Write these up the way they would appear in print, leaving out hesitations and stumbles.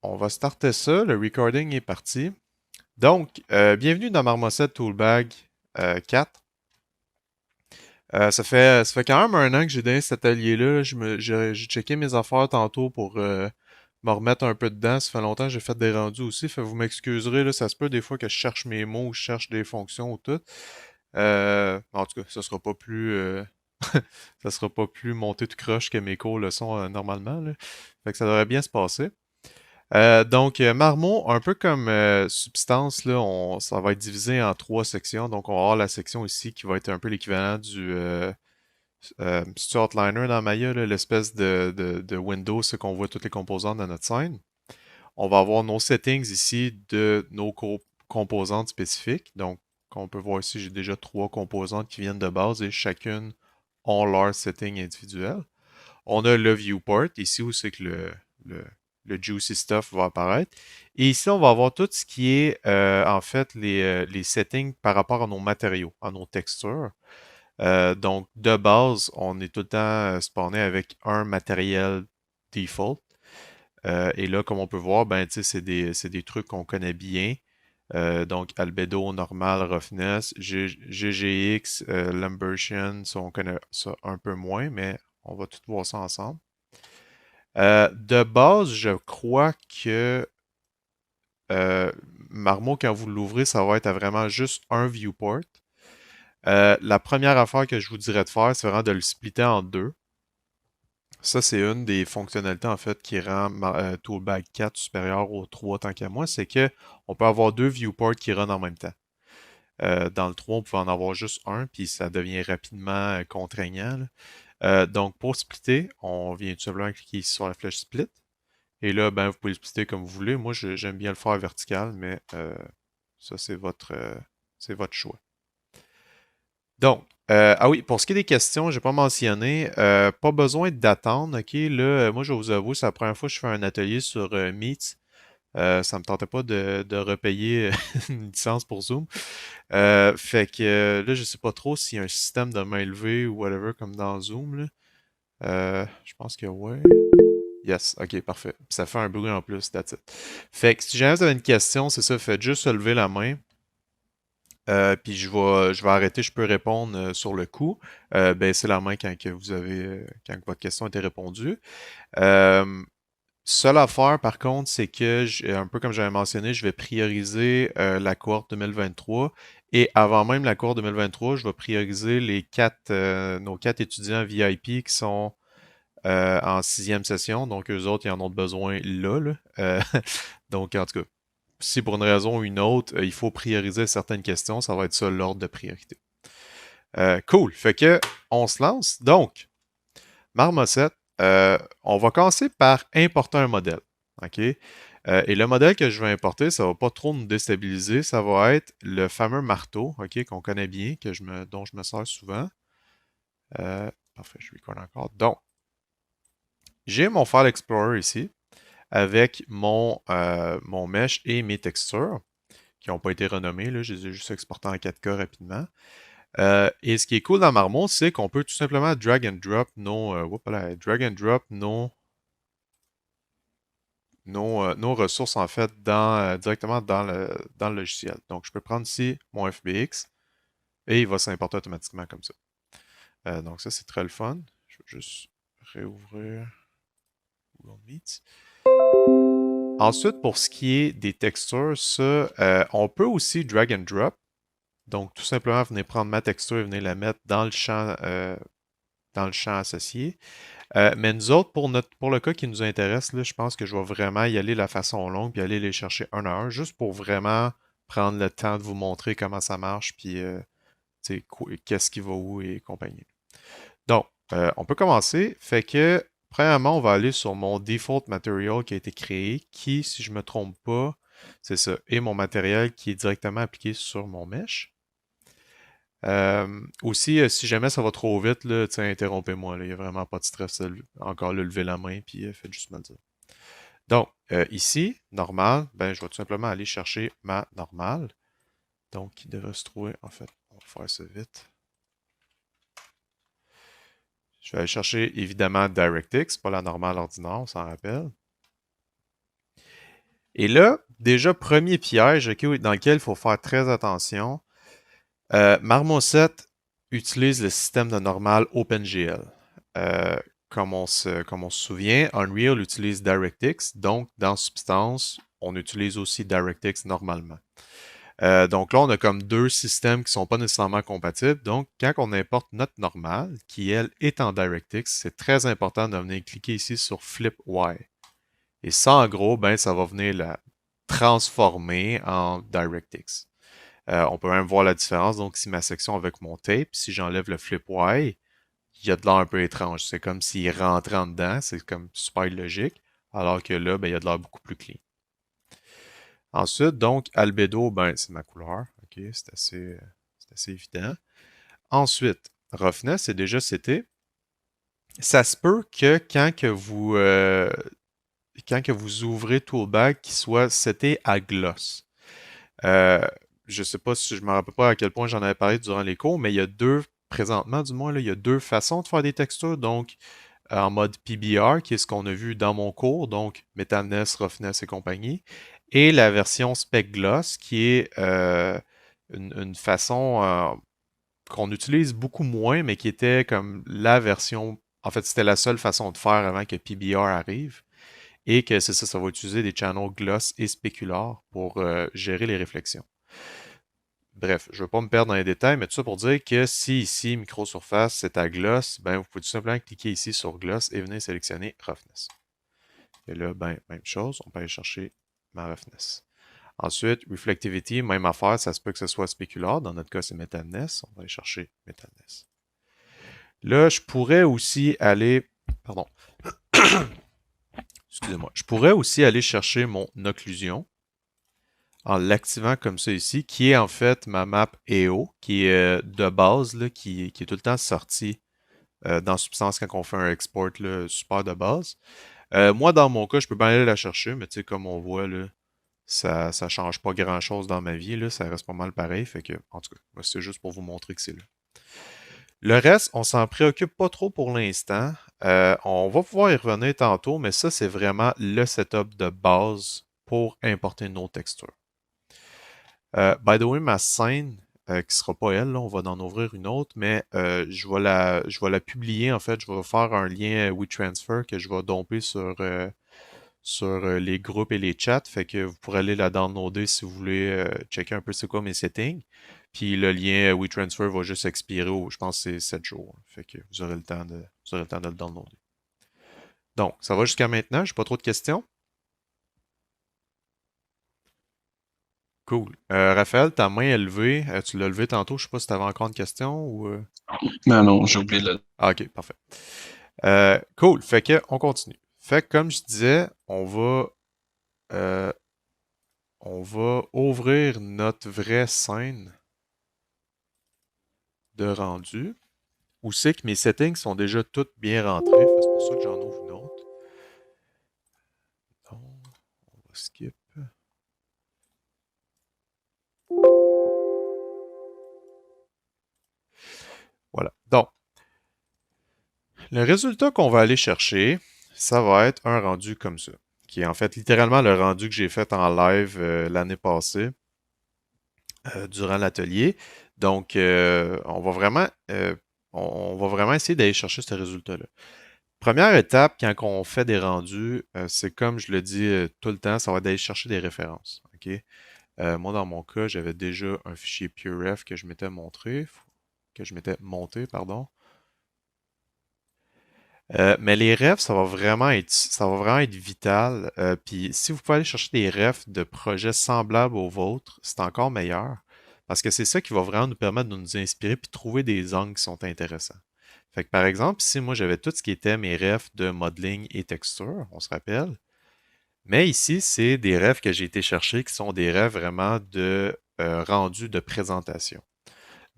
On va starter ça. Le recording est parti. Donc, bienvenue dans Marmoset Toolbag 4. Ça fait quand même un an que j'ai donné cet atelier-là. J'ai checké mes affaires tantôt pour me remettre un peu dedans. Ça fait longtemps que j'ai fait des rendus aussi. Vous m'excuserez, là, ça se peut des fois que je cherche mes mots ou je cherche des fonctions ou tout. En tout cas, ça sera pas plus ça sera pas plus monté de croche que mes cours le sont normalement, là. Fait que ça devrait bien se passer. Marmot, un peu comme Substance, là, ça va être divisé en trois sections. Donc, on va avoir la section ici qui va être un peu l'équivalent du Stuart Liner dans Maya, là, l'espèce de Windows, c'est qu'on voit toutes les composantes de notre scène. On va avoir nos settings ici de nos composantes spécifiques. Donc, comme on peut voir ici, j'ai déjà trois composantes qui viennent de base et chacune ont leur setting individuel. On a le viewport, ici où c'est que le, le juicy stuff va apparaître. Et ici, on va avoir tout ce qui est en fait les settings par rapport à nos matériaux, à nos textures. Donc, de base, on est tout le temps spawné avec un matériel default. Et là, comme on peut voir, ben, c'est des trucs qu'on connaît bien. Donc, albedo, normal, roughness, GGX, Lambertian, ça, on connaît ça un peu moins, mais on va tout voir ça ensemble. De base, je crois que euh, Marmo, quand vous l'ouvrez, ça va être à vraiment juste un viewport. La première affaire que je vous dirais de faire, c'est vraiment de le splitter en deux. Ça, c'est une des fonctionnalités en fait qui rend Toolbag 4 supérieur au 3 tant qu'à moi, c'est que on peut avoir deux viewports qui run en même temps. Dans le 3, on peut en avoir juste un, puis ça devient rapidement contraignant, là. Donc, pour splitter, on vient tout simplement cliquer ici sur la flèche split. Et là, ben, vous pouvez le splitter comme vous voulez. Moi, j'aime bien le faire vertical, mais ça, c'est votre choix. Donc, ah oui, pour ce qui est des questions, j'ai pas mentionné, pas besoin d'attendre, ok? Là, moi, je vais vous avouer, c'est la première fois que je fais un atelier sur Meet. Ça me tentait pas de repayer une licence pour Zoom. Fait que là, je sais pas trop s'il y a un système de main levée ou whatever comme dans Zoom, là. Je pense que ouais. Yes, ok, parfait. Ça fait un bruit en plus, that's it. Fait que si jamais vous avez une question, c'est ça, faites juste lever la main. Puis je vais arrêter, je peux répondre sur le coup. Baissez la main quand que vous avez, quand que votre question a été répondue. Euh, Seule affaire, par contre, c'est que, un peu comme j'avais mentionné, je vais prioriser la cohorte 2023. Et avant même la cohorte 2023, je vais prioriser nos quatre étudiants VIP qui sont en sixième session. Donc, eux autres, ils en ont besoin là, là. Donc, en tout cas, si pour une raison ou une autre, il faut prioriser certaines questions, ça va être ça l'ordre de priorité. Cool. Fait que, on se lance. Donc, Marmoset, on va commencer par importer un modèle. OK? Et le modèle que je vais importer, ça va pas trop nous déstabiliser. Ça va être le fameux marteau, OK, qu'on connaît bien, dont je me sers souvent. Parfait, je record encore. Donc, j'ai mon File Explorer ici avec mon mesh et mes textures qui n'ont pas été renommées. Là, je les ai juste exportés en 4K rapidement. Et ce qui est cool dans Marmot, c'est qu'on peut tout simplement drag and drop nos ressources en fait directement dans le logiciel. Donc, je peux prendre ici mon FBX et il va s'importer automatiquement comme ça. Donc, ça, c'est très le fun. Je vais juste réouvrir Google Meet. Ensuite, pour ce qui est des textures, ça, on peut aussi drag and drop. Donc, tout simplement, venez prendre ma texture et venez la mettre dans le champ associé. Mais nous autres, pour le cas qui nous intéresse, là, je pense que je vais vraiment y aller la façon longue, puis aller les chercher un à un, juste pour vraiment prendre le temps de vous montrer comment ça marche, puis qu'est-ce qui va où et compagnie. Donc, on peut commencer. Fait que, premièrement, on va aller sur mon default material qui a été créé, qui, si je ne me trompe pas, c'est ça, et mon matériel qui est directement appliqué sur mon mesh. Aussi, si jamais ça va trop vite, là, interrompez-moi. Il n'y a vraiment pas de stress. Encore là, levez la main, puis faites juste me le dire. Donc, ici, normal, ben, je vais tout simplement aller chercher ma normale. Donc, qui devrait se trouver, en fait, on va faire ça vite. Je vais aller chercher, évidemment, DirectX, pas la normale ordinaire, on s'en rappelle. Et là, déjà, premier piège, ok, dans lequel il faut faire très attention. Marmoset utilise le système de normal OpenGL. Euh, comme on se souvient, Unreal utilise DirectX, donc dans Substance, on utilise aussi DirectX normalement. Donc là, on a comme deux systèmes qui ne sont pas nécessairement compatibles. Donc, quand on importe notre normale, qui elle est en DirectX, c'est très important de venir cliquer ici sur Flip Y. Et ça, en gros, ben, ça va venir la transformer en DirectX. On peut même voir la différence. Donc, si ma section avec mon tape, si j'enlève le flip Y, il y a de l'air un peu étrange. C'est comme s'il rentrait en dedans. C'est comme super logique. Alors que là, ben, il y a de l'air beaucoup plus clean. Ensuite, donc, albedo, ben, c'est ma couleur. OK, c'est assez évident. Ensuite, roughness, c'est déjà c'était. Ça se peut que quand que vous ouvrez Toolbag, qu'il soit seté à gloss. Euh, je sais pas si je me rappelle pas à quel point j'en avais parlé durant les cours, mais il y a présentement du moins, là, il y a deux façons de faire des textures. Donc, en mode PBR, qui est ce qu'on a vu dans mon cours, donc Metalness, Roughness et compagnie, et la version Spec Gloss, qui est une façon qu'on utilise beaucoup moins, mais qui était comme la version. En fait, c'était la seule façon de faire avant que PBR arrive. Et que c'est ça, ça va utiliser des channels gloss et specular pour gérer les réflexions. Bref, je ne veux pas me perdre dans les détails, mais tout ça pour dire que si ici, microsurface, c'est à gloss, ben vous pouvez tout simplement cliquer ici sur gloss et venir sélectionner roughness. Et là, ben, même chose, on peut aller chercher ma roughness. Ensuite, reflectivity, même affaire, ça se peut que ce soit spécular. Dans notre cas, c'est metalness. On va aller chercher metalness. Là, je pourrais aussi aller. Pardon. Excusez-moi. Je pourrais aussi aller chercher mon occlusion en l'activant comme ça ici, qui est en fait ma map EO, qui est de base, là, qui est tout le temps sortie dans Substance quand on fait un export là, super de base. Moi, dans mon cas, je peux bien aller la chercher, mais tu sais, comme on voit, là, ça change pas grand-chose dans ma vie, là, ça reste pas mal pareil, fait que, en tout cas, c'est juste pour vous montrer que c'est là. Le reste, on s'en préoccupe pas trop pour l'instant. On va pouvoir y revenir tantôt, mais ça, c'est vraiment le setup de base pour importer nos textures. By the way, ma scène, qui sera pas elle, là, on va en ouvrir une autre, mais je vais la publier, en fait, je vais faire un lien WeTransfer que je vais domper sur les groupes et les chats, fait que vous pourrez aller la downloader si vous voulez checker un peu c'est quoi mes settings. Puis le lien WeTransfer va juste expirer, je pense que c'est 7 jours, fait que vous aurez le temps de le downloader. Donc, ça va jusqu'à maintenant, j'ai pas trop de questions. Cool. Raphaël, ta main est levée. Tu l'as levée tantôt. Je sais pas si tu avais encore une question ou. Non, non, j'ai oublié de le... Ah, ok, parfait. Cool. Fait que on continue. Fait que comme je disais, euh, on va ouvrir notre vraie scène de rendu. Où c'est que mes settings sont déjà toutes bien rentrées. C'est pour ça que j'en ouvre une autre. Donc, on va skip. Voilà. Donc, le résultat qu'on va aller chercher, ça va être un rendu comme ça, qui est en fait littéralement le rendu que j'ai fait en live l'année passée durant l'atelier. Donc, on va vraiment essayer d'aller chercher ce résultat-là. Première étape, quand on fait des rendus, c'est comme je le dis tout le temps, ça va être d'aller chercher des références. OK? Moi, dans mon cas, j'avais déjà un fichier PureRef que je m'étais monté, pardon. Mais les refs, ça va vraiment être vital. Puis si vous pouvez aller chercher des refs de projets semblables aux vôtres, c'est encore meilleur. Parce que c'est ça qui va vraiment nous permettre de nous inspirer puis de trouver des angles qui sont intéressants. Fait que par exemple, ici, moi, j'avais tout ce qui était mes refs de modeling et texture, on se rappelle. Mais ici, c'est des refs que j'ai été chercher qui sont des refs vraiment de rendu de présentation.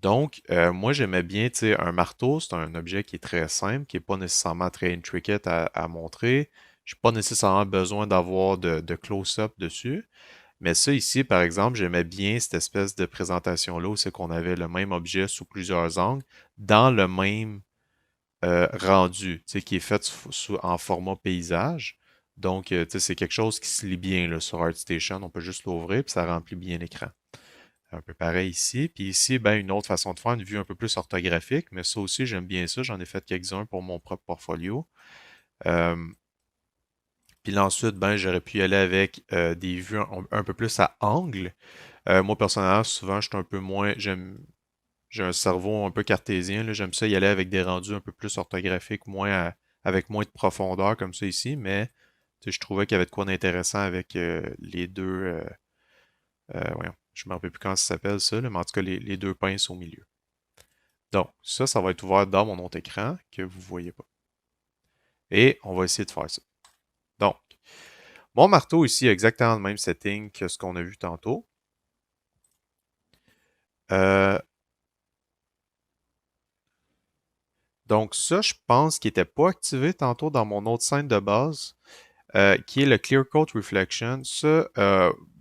Donc, moi, j'aimais bien, tu sais, un marteau, c'est un objet qui est très simple, qui n'est pas nécessairement très intricate à montrer. Je n'ai pas nécessairement besoin d'avoir de close-up dessus. Mais ça ici, par exemple, j'aimais bien cette espèce de présentation-là où c'est qu'on avait le même objet sous plusieurs angles dans le même rendu, tu sais, qui est fait en format paysage. Donc, tu sais, c'est quelque chose qui se lit bien là, sur ArtStation. On peut juste l'ouvrir puis ça remplit bien l'écran. Un peu pareil ici. Puis ici, ben, une autre façon de faire, une vue un peu plus orthographique, mais ça aussi, j'aime bien ça. J'en ai fait quelques-uns pour mon propre portfolio. Euh, Puis là, ensuite, ben, j'aurais pu y aller avec des vues un peu plus à angle. Moi, personnellement, souvent, je suis un peu moins. J'ai un cerveau un peu cartésien, là. J'aime ça y aller avec des rendus un peu plus orthographiques, avec moins de profondeur comme ça ici, mais tu sais, je trouvais qu'il y avait de quoi d'intéressant avec les deux. Voyons, je me rappelle plus comment ça s'appelle ça, là, mais en tout cas, les deux pinces au milieu. Donc, ça va être ouvert dans mon autre écran que vous ne voyez pas. Et on va essayer de faire ça. Donc, mon marteau ici a exactement le même setting que ce qu'on a vu tantôt. Euh, donc ça, je pense qu'il n'était pas activé tantôt dans mon autre scène de base, qui est le Clear Coat Reflection. Ça,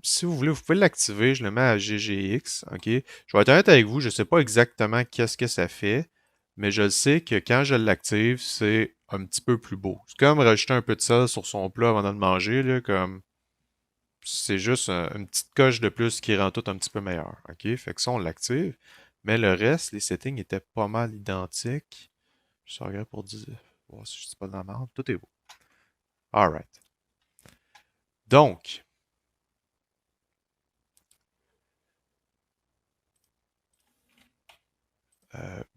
si vous voulez, vous pouvez l'activer. Je le mets à GGX. Ok. Je vais être honnête avec vous, je ne sais pas exactement qu'est-ce que ça fait, mais je sais que quand je l'active, c'est un petit peu plus beau. C'est comme rajouter un peu de sel sur son plat avant de le manger, là, comme c'est juste une petite coche de plus qui rend tout un petit peu meilleur. OK? Fait que ça, on l'active. Mais le reste, les settings étaient pas mal identiques. Je regarde pour dire, voir si je dis pas de la merde. Tout est beau. Alright. Donc,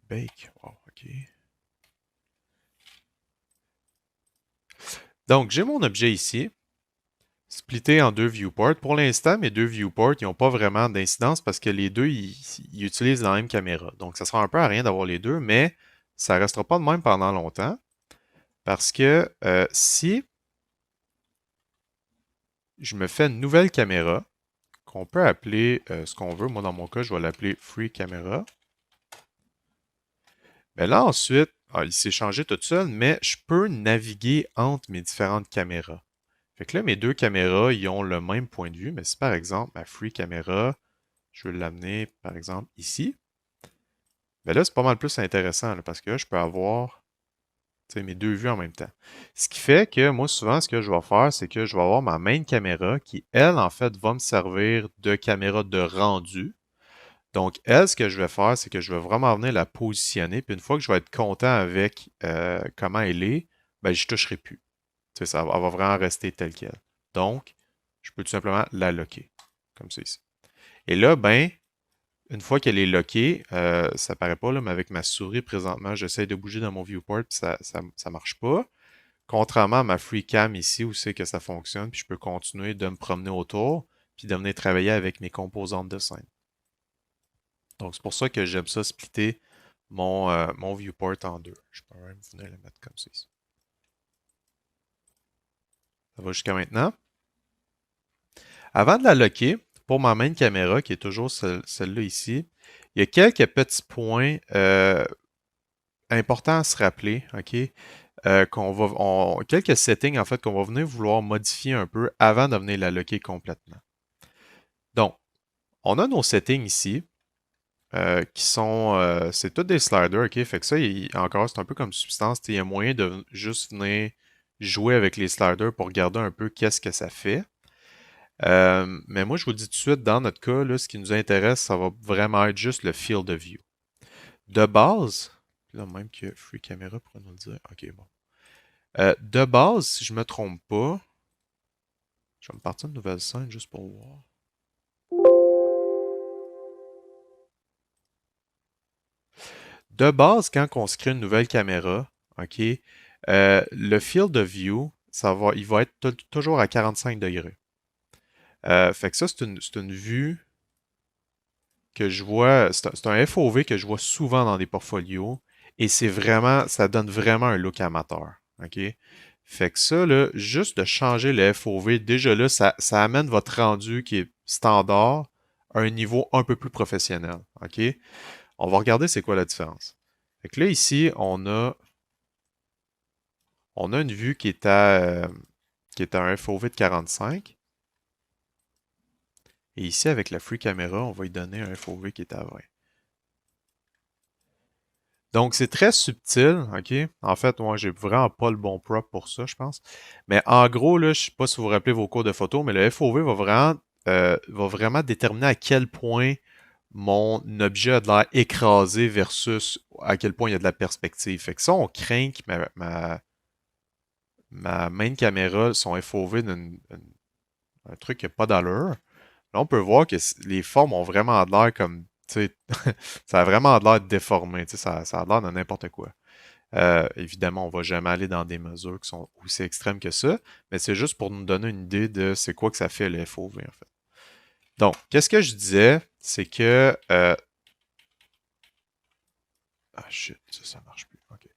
bake. Wow, OK. Donc, j'ai mon objet ici, splitté en deux viewports. Pour l'instant, mes deux viewports, ils n'ont pas vraiment d'incidence parce que les deux, ils utilisent la même caméra. Donc, ça sera un peu à rien d'avoir les deux, mais ça restera pas de même pendant longtemps. Parce que si je me fais une nouvelle caméra, qu'on peut appeler ce qu'on veut, moi dans mon cas, je vais l'appeler Free Camera. Mais là ensuite, il s'est changé tout seul, mais je peux naviguer entre mes différentes caméras. Fait que là, mes deux caméras, ils ont le même point de vue, mais si par exemple ma Free Camera, je veux l'amener par exemple ici, ben là, c'est pas mal plus intéressant là, parce que là, je peux avoir mes deux vues en même temps. Ce qui fait que moi, souvent, ce que je vais faire, c'est que je vais avoir ma main caméra qui, elle, en fait, va me servir de caméra de rendu. Donc, elle, ce que je vais faire, c'est que je vais vraiment venir la positionner. Puis une fois que je vais être content avec comment elle est, ben, je ne toucherai plus. Tu sais, elle va vraiment rester telle qu'elle. Donc, je peux tout simplement la locker, comme ça ici. Et là, ben, une fois qu'elle est lockée, ça paraît pas, là, mais avec ma souris présentement, j'essaie de bouger dans mon viewport, puis ça marche pas. Contrairement à ma FreeCam ici, où c'est que ça fonctionne, puis je peux continuer de me promener autour, puis de venir travailler avec mes composantes de scène. Donc c'est pour ça que j'aime ça splitter mon viewport en deux. Je peux même venir le mettre comme ça ici. Ça va jusqu'à maintenant. Avant de la locker, pour ma main caméra, qui est toujours celle-là ici, il y a quelques petits points importants à se rappeler, OK? Quelques settings en fait qu'on va venir vouloir modifier un peu avant de venir la locker complètement. Donc, on a nos settings ici qui sont, c'est tous des sliders, ok? Fait que ça, encore, c'est un peu comme Substance, il y a moyen de juste venir jouer avec les sliders pour regarder un peu qu'est-ce que ça fait. Mais moi, je vous dis tout de suite, dans notre cas, là, ce qui nous intéresse, ça va vraiment être juste le field of view. De base, là même que Free Camera pourrait nous le dire. Ok, bon. De base, si je me trompe pas, je vais me partir une nouvelle scène juste pour voir. De base, quand on se crée une nouvelle caméra, ok, le field of view, il va être toujours à 45 degrés. Fait que ça, c'est une vue que je vois, c'est un FOV que je vois souvent dans des portfolios et ça donne vraiment un look amateur. OK? Fait que ça, là, juste de changer le FOV, déjà là, ça amène votre rendu qui est standard à un niveau un peu plus professionnel. OK? On va regarder c'est quoi la différence. Fait que là, ici, on a une vue qui est à un FOV de 45. Et ici, avec la Free Camera, on va lui donner un FOV qui est à 20. Donc, c'est très subtil, OK? En fait, moi, j'ai vraiment pas le bon prop pour ça, je pense. Mais en gros, là, je sais pas si vous vous rappelez vos cours de photo, mais le FOV va vraiment déterminer à quel point mon objet a de l'air écrasé versus à quel point il y a de la perspective. Fait que ça, on craint que ma main caméra, son FOV un truc qui n'a pas d'allure. Là, on peut voir que les formes ont vraiment de l'air comme, tu sais, ça a vraiment de l'air déformé, tu sais, ça a l'air de n'importe quoi. Évidemment, on va jamais aller dans des mesures qui sont aussi extrêmes que ça, mais c'est juste pour nous donner une idée de c'est quoi que ça fait le FOV, en fait. Donc, qu'est-ce que je disais, c'est que... Ah, shit, ça marche plus. OK.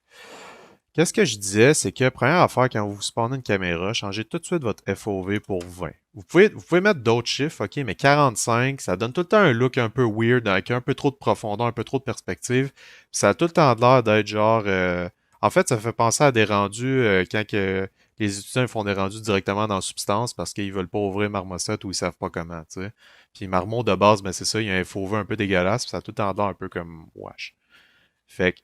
Qu'est-ce que je disais, c'est que première affaire, quand vous spawnez une caméra, changez tout de suite votre FOV pour 20. Vous pouvez mettre d'autres chiffres, ok, mais 45, ça donne tout le temps un look un peu weird, avec un peu trop de profondeur, un peu trop de perspective. Puis ça a tout le temps l'air d'être genre... En fait, ça fait penser à des rendus quand que les étudiants font des rendus directement dans Substance parce qu'ils veulent pas ouvrir Marmoset ou ils savent pas comment, tu sais. Puis Marmot de base, ben c'est ça, il y a un FOV un peu dégueulasse, puis ça a tout le temps l'air un peu comme wash. Fait que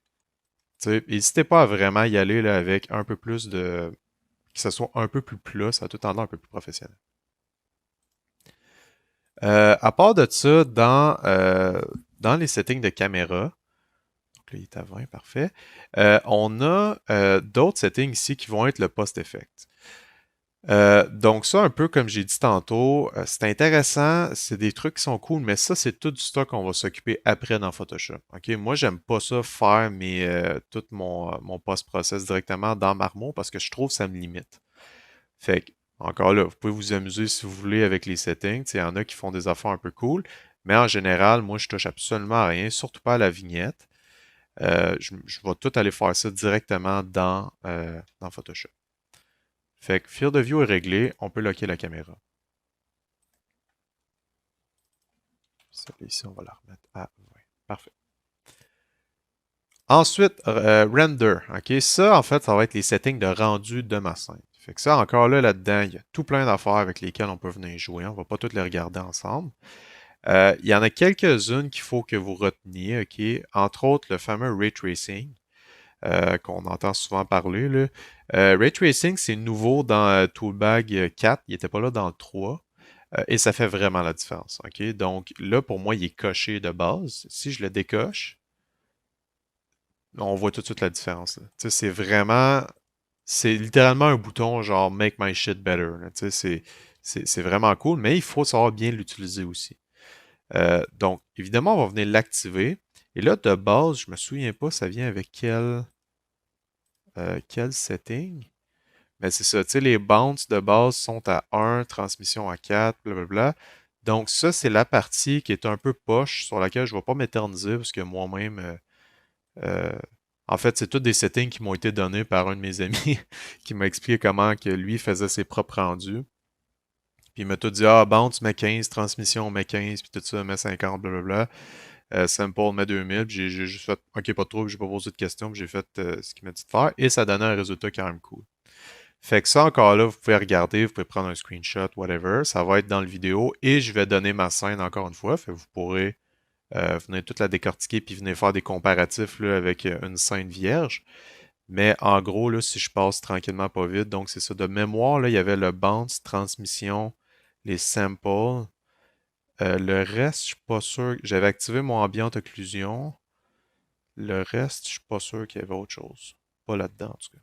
n'hésitez pas à vraiment y aller là, avec un peu plus de... que ce soit un peu plus plat, ça a tout en l'air un peu plus professionnel. À part de ça, dans les settings de caméra, donc là il est à 20, parfait, on a d'autres settings ici qui vont être le post-effect. Donc ça, un peu comme j'ai dit tantôt, c'est intéressant, c'est des trucs qui sont cool, mais ça, c'est tout du stock qu'on va s'occuper après dans Photoshop. Ok, moi, j'aime pas ça faire tout mon post-process directement dans Marmo parce que je trouve que ça me limite. Fait que, encore là, vous pouvez vous amuser si vous voulez avec les settings. Il y en a qui font des affaires un peu cool, mais en général, moi, je touche absolument à rien, surtout pas à la vignette. Je vais tout aller faire ça directement dans Photoshop. Fait que Field of View est réglé, on peut locker la caméra. Celle ici, on va la remettre à 20. Parfait. Ensuite, render. OK, ça, en fait, ça va être les settings de rendu de ma scène. Fait que ça, encore là-dedans, il y a tout plein d'affaires avec lesquelles on peut venir jouer. On va pas toutes les regarder ensemble. Il y en a quelques-unes qu'il faut que vous reteniez, OK? Entre autres, le fameux Ray Tracing, qu'on entend souvent parler, là. Ray Tracing, c'est nouveau dans Toolbag 4. Il n'était pas là dans le 3. Et ça fait vraiment la différence. OK? Donc là, pour moi, il est coché de base. Si je le décoche, on voit tout de suite la différence. Tu sais, c'est vraiment. C'est littéralement un bouton genre Make my shit better. Là. Tu sais, c'est vraiment cool, mais il faut savoir bien l'utiliser aussi. Donc, évidemment, on va venir l'activer. Et là, de base, je me souviens pas, ça vient avec quel setting? Mais c'est ça, tu sais, les bounces de base sont à 1, transmission à 4, blablabla. Donc ça, c'est la partie qui est un peu poche, sur laquelle je ne vais pas m'éterniser, parce que moi-même, euh, en fait, c'est tous des settings qui m'ont été donnés par un de mes amis, qui m'a expliqué comment que lui faisait ses propres rendus. Puis il m'a tout dit, ah, bounce, met 15, transmission, met 15, puis tout ça, met 50, blablabla. Sample, met 2000, puis j'ai juste fait, ok, pas de trouble, j'ai pas posé de questions, puis j'ai fait ce qu'il m'a dit de faire, et ça donnait un résultat quand même cool. Fait que ça, encore là, vous pouvez regarder, vous pouvez prendre un screenshot, whatever. Ça va être dans le vidéo et je vais donner ma scène encore une fois. Fait que vous pourrez venir toute la décortiquer puis venir faire des comparatifs là, avec une scène vierge. Mais en gros, là, si je passe tranquillement pas vite, donc c'est ça. De mémoire, là, il y avait le bounce, transmission, les samples. Le reste, je suis pas sûr. J'avais activé mon ambient occlusion. Le reste, je suis pas sûr qu'il y avait autre chose. Pas là-dedans, en tout cas.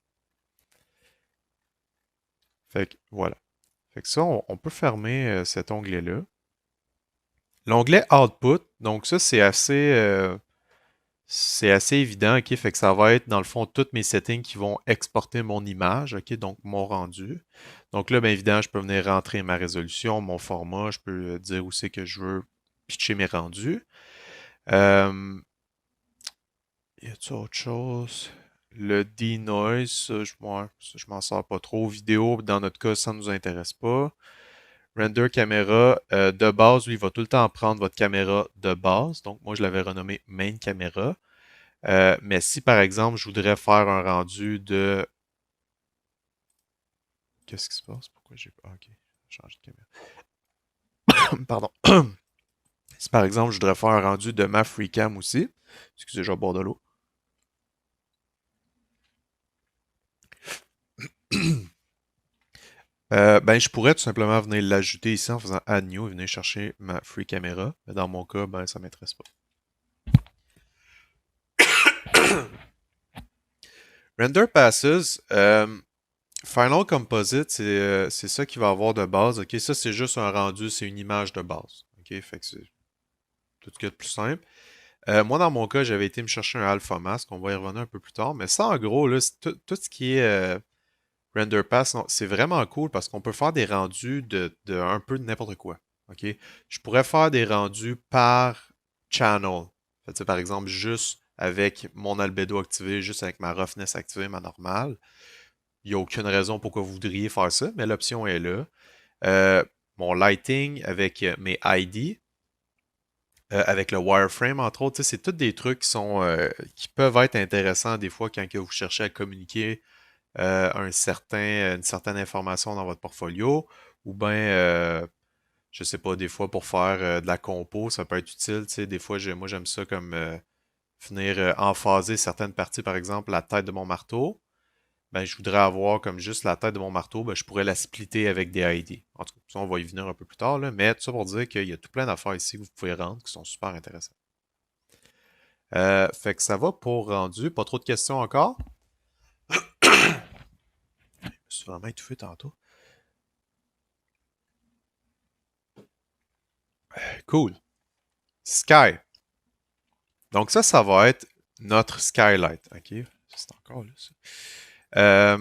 Fait que voilà. Fait que ça, on peut fermer cet onglet-là. L'onglet Output, donc ça, c'est assez évident, ok? Fait que ça va être, dans le fond, tous mes settings qui vont exporter mon image, ok? Donc, mon rendu. Donc là, bien évidemment, je peux venir rentrer ma résolution, mon format, je peux dire où c'est que je veux pitcher mes rendus. Euh, y a-t-il autre chose? Le denoise, je m'en sors pas trop. Vidéo, dans notre cas, ça ne nous intéresse pas. Render caméra de base, lui, il va tout le temps prendre votre caméra de base. Donc, moi, je l'avais renommé main caméra. Mais si, par exemple, je voudrais faire un rendu de... Qu'est-ce qui se passe? Pourquoi j'ai pas... Ok, changer de caméra. Pardon. Si, par exemple, je voudrais faire un rendu de ma FreeCam aussi. Excusez, je vais boire de l'eau. Ben, je pourrais tout simplement venir l'ajouter ici en faisant Add New et venir chercher ma Free Camera. Mais dans mon cas, ben, ça m'intéresse pas. Render Passes, Final Composite, c'est ça qui va avoir de base. Ok, ça c'est juste un rendu, c'est une image de base. Ok, fait que c'est tout ce qu'il y a de plus simple. Moi, dans mon cas, j'avais été me chercher un Alpha Mask, on va y revenir un peu plus tard. Mais ça, en gros, là, tout ce qui est Render Pass, c'est vraiment cool parce qu'on peut faire des rendus de un peu de n'importe quoi. Ok, je pourrais faire des rendus par channel. Fait, par exemple, juste avec mon albedo activé, juste avec ma roughness activée, ma normale. Il n'y a aucune raison pourquoi vous voudriez faire ça, mais l'option est là. Euh, Mon lighting avec mes ID, avec le wireframe, entre autres, c'est tous des trucs qui peuvent être intéressants des fois quand que vous cherchez à communiquer une certaine information dans votre portfolio, ou bien, je sais pas, des fois pour faire de la compo, ça peut être utile. Des fois, moi j'aime ça comme venir emphaser certaines parties, par exemple la tête de mon marteau. Ben, je voudrais avoir comme juste la tête de mon marteau, ben, je pourrais la splitter avec des ID. En tout cas, ça, on va y venir un peu plus tard, là, mais tout ça pour dire qu'il y a tout plein d'affaires ici que vous pouvez rendre qui sont super intéressantes. Fait que ça va pour rendu. Pas trop de questions encore. Je me suis vraiment étouffé tantôt. Cool. Sky. Donc ça va être notre skylight. OK? C'est encore là, ça. Euh,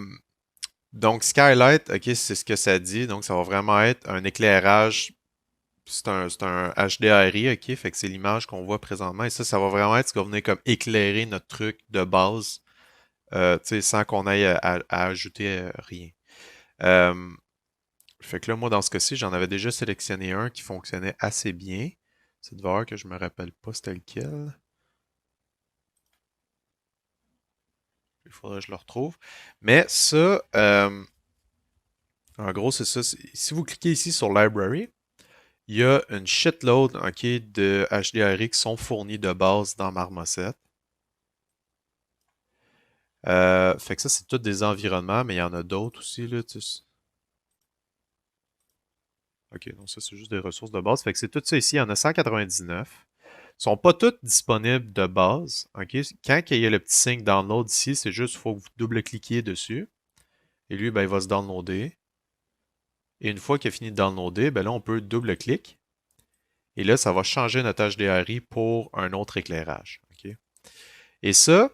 donc skylight, OK, c'est ce que ça dit. Donc ça va vraiment être un éclairage. C'est un HDRI, OK? Fait que c'est l'image qu'on voit présentement. Et ça va vraiment être ce qui va venir comme éclairer notre truc de base, sans qu'on aille à ajouter rien. Euh, Fait que là, moi, dans ce cas-ci, j'en avais déjà sélectionné un qui fonctionnait assez bien. C'est de voir que je me rappelle pas c'était lequel. Il faudrait que je le retrouve. Mais ça, en gros, c'est ça. Si vous cliquez ici sur Library, il y a une shitload, ok, de HDRI qui sont fournis de base dans Marmoset. Fait que ça, c'est tous des environnements, mais il y en a d'autres aussi, là. Ok, donc ça, c'est juste des ressources de base. Fait que c'est tout ça ici. Il y en a 199. Ils sont pas toutes disponibles de base. Ok? Quand il y a le petit signe download ici, c'est juste qu'il faut que vous double-cliquiez dessus. Et lui, ben, il va se downloader. Et une fois qu'il a fini de downloader, ben là, on peut double-clic. Et là, ça va changer notre HDRI pour un autre éclairage. Ok? Et ça,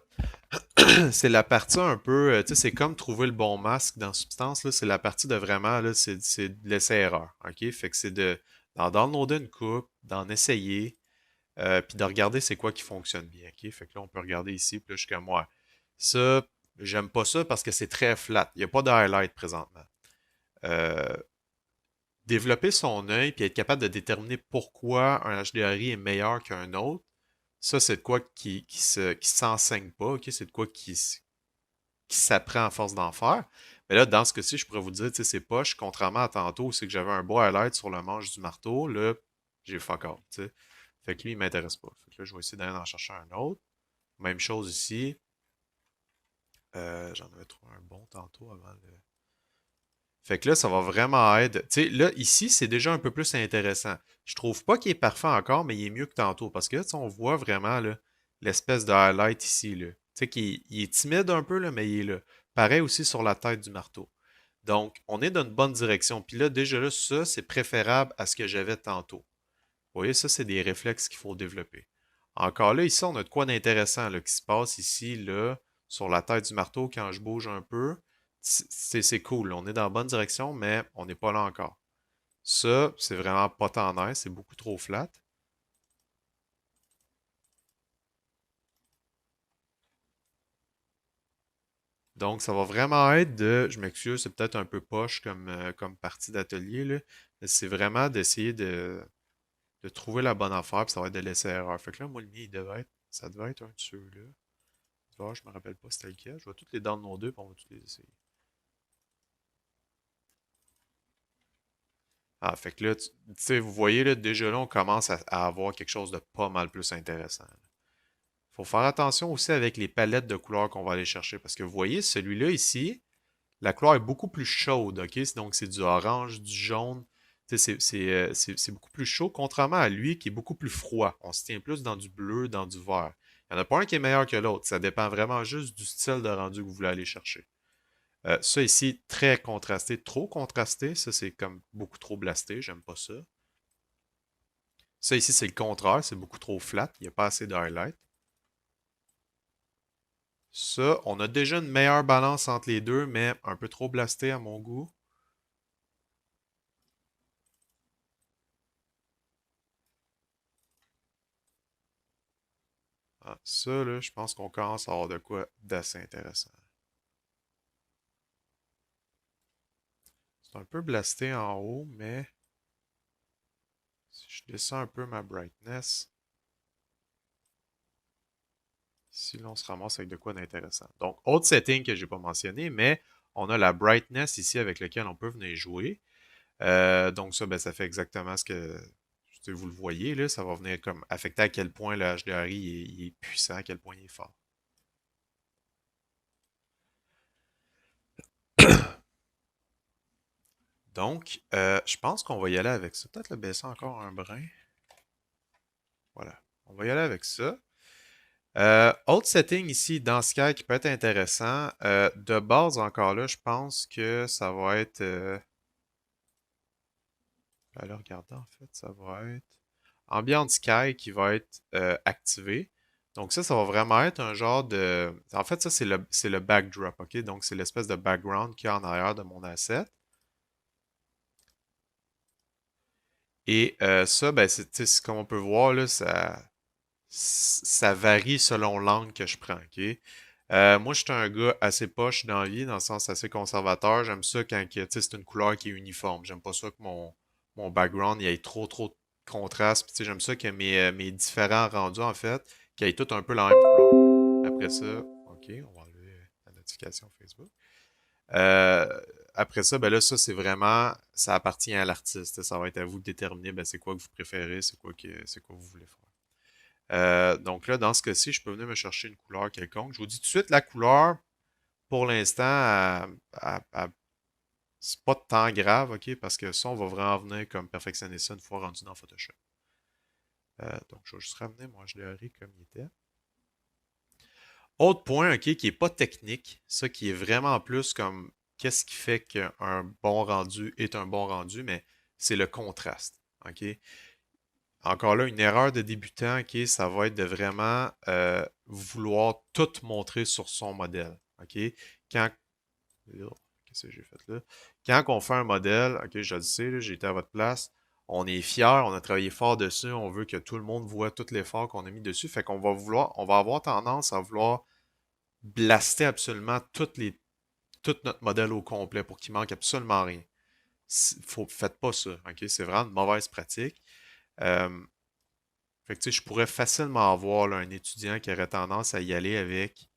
c'est la partie un peu, tu sais, c'est comme trouver le bon masque dans Substance, là, c'est la partie de vraiment, là, c'est de l'essai-erreur, ok? Fait que c'est d'en downloader une coupe, d'en essayer, puis de regarder c'est quoi qui fonctionne bien, ok? Fait que là, on peut regarder ici, puis là, je suis comme, ouais, ça, j'aime pas ça parce que c'est très flat, il n'y a pas de highlight présentement. Euh, Développer son œil, puis être capable de déterminer pourquoi un HDRI est meilleur qu'un autre, ça, c'est de quoi qui s'enseigne pas, ok? C'est de quoi qui s'apprend à force d'en faire. Mais là, dans ce cas-ci, je pourrais vous dire, tu sais, c'est poche, contrairement à tantôt, c'est que j'avais un beau highlight sur le manche du marteau, là, j'ai fuck all, tu sais. Fait que lui, il m'intéresse pas. Fait que là, je vais essayer d'aller en chercher un autre. Même chose ici. J'en avais trouvé un bon tantôt avant le... Fait que là, ça va vraiment être... Tu sais, là, ici, c'est déjà un peu plus intéressant. Je trouve pas qu'il est parfait encore, mais il est mieux que tantôt. Parce que là, tu sais, on voit vraiment là, l'espèce de highlight ici, là. Tu sais, qu'il est timide un peu, là, mais il est là. Pareil aussi sur la tête du marteau. Donc, on est dans une bonne direction. Puis là, déjà là, ça, c'est préférable à ce que j'avais tantôt. Vous voyez, ça, c'est des réflexes qu'il faut développer. Encore là, ici, on a de quoi d'intéressant là, qui se passe ici, là, sur la tête du marteau quand je bouge un peu. C'est cool. On est dans la bonne direction, mais on n'est pas là encore. Ça, c'est vraiment pas tant nice. C'est beaucoup trop flat. Donc, ça va vraiment être de, je m'excuse, c'est peut-être un peu poche comme partie d'atelier, là, mais c'est vraiment d'essayer de trouver la bonne affaire, puis ça va être de laisser erreur. Fait que là, moi, le mien, ça devait être un de ceux-là. Tu vois, je me rappelle pas c'était lequel. Je vais toutes les downloader, puis on va toutes les essayer. Ah, fait que là, tu sais, vous voyez, là, déjà là, on commence à avoir quelque chose de pas mal plus intéressant. Faut faire attention aussi avec les palettes de couleurs qu'on va aller chercher, parce que vous voyez, celui-là ici, La couleur est beaucoup plus chaude, ok? Donc c'est du orange, du jaune. C'est beaucoup plus chaud, contrairement à lui qui est beaucoup plus froid. On se tient plus dans du bleu, dans du vert. Il n'y en a pas un qui est meilleur que l'autre. Ça dépend vraiment juste du style de rendu que vous voulez aller chercher. Ça ici, très contrasté, trop contrasté. Ça, c'est comme beaucoup trop blasté. J'aime pas ça. Ça ici, c'est le contraire. C'est beaucoup trop flat. Il n'y a pas assez de highlight. Ça, on a déjà une meilleure balance entre les deux, mais un peu trop blasté à mon goût. Ah, ça, là, je pense qu'on commence à avoir de quoi d'assez intéressant. C'est un peu blasté en haut, mais si je descends un peu ma brightness, ici, là, on se ramasse avec de quoi d'intéressant. Donc, autre setting que j'ai pas mentionné, mais on a la brightness ici avec lequel on peut venir jouer. Donc ça, ben, ça fait exactement ce que vous le voyez, là, ça va venir comme affecter à quel point le HDRI il est puissant, à quel point il est fort. Donc, je pense qu'on va y aller avec ça. Peut-être le baisser encore un brin. Voilà. On va y aller avec ça. Autre setting ici dans Sky qui peut être intéressant. De base, encore là, je pense que ça va être... alors, regardez, en fait, ça va être Ambient Sky qui va être activé. Donc ça va vraiment être un genre de... En fait, ça, c'est le backdrop, OK? Donc, c'est l'espèce de background qu'il y a en arrière de mon asset. Et ça, ben, comme on peut voir, là, ça varie selon l'angle que je prends, OK? Moi, je suis un gars assez poche dans la vie, dans le sens assez conservateur. J'aime ça quand c'est une couleur qui est uniforme. J'aime pas ça que mon background il y ait trop de contraste. Puis, j'aime ça que mes différents rendus, en fait, qu'il y ait tout un peu la même couleur. Après ça, OK, on va enlever la notification Facebook. Euh, Après ça, ben là, ça, c'est vraiment, ça appartient à l'artiste. Ça va être à vous de déterminer, ben, c'est quoi que vous préférez, c'est quoi vous voulez faire. Donc là, dans ce cas-ci, je peux venir me chercher une couleur quelconque. Je vous dis tout de suite, la couleur, pour l'instant, c'est pas tant grave, OK? Parce que ça, on va vraiment venir comme perfectionner ça une fois rendu dans Photoshop. Donc, je vais juste ramener mon HDRI comme il était. Autre point, OK, qui est pas technique, ça qui est vraiment plus comme qu'est-ce qui fait qu'un bon rendu est un bon rendu, mais c'est le contraste, OK? Encore là, une erreur de débutant, OK, ça va être de vraiment vouloir tout montrer sur son modèle, OK? Quand... Qu'est-ce que j'ai fait là? Quand on fait un modèle, OK, je le sais, là, j'ai été à votre place, on est fier, on a travaillé fort dessus, on veut que tout le monde voit tout l'effort qu'on a mis dessus, fait qu'on va vouloir, on va avoir tendance à vouloir blaster absolument tout notre modèle au complet pour qu'il manque absolument rien. Faites pas ça, ok? C'est vraiment une mauvaise pratique. Euh, Fait que, tu sais, je pourrais facilement avoir là, un étudiant qui aurait tendance à y aller avec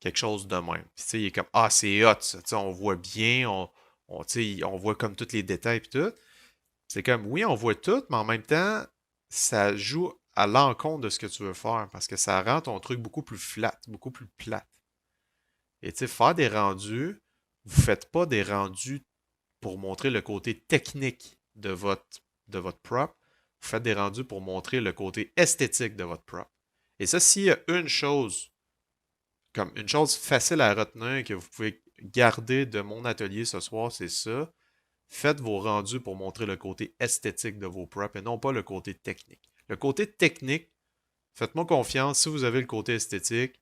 quelque chose de même. Puis, tu sais, il est comme, ah, c'est hot, ça. Tu sais, on voit bien, tu sais, on voit comme tous les détails et tout. C'est comme, oui, on voit tout, mais en même temps, ça joue à l'encontre de ce que tu veux faire parce que ça rend ton truc beaucoup plus flat, beaucoup plus plate. Et tu sais, faire des rendus, vous faites pas des rendus pour montrer le côté technique de votre prop. Vous faites des rendus pour montrer le côté esthétique de votre prop. Et ça, s'il y a une chose, comme une chose facile à retenir que vous pouvez garder de mon atelier ce soir, c'est ça. Faites vos rendus pour montrer le côté esthétique de vos props et non pas le côté technique. Le côté technique, faites-moi confiance, si vous avez le côté esthétique,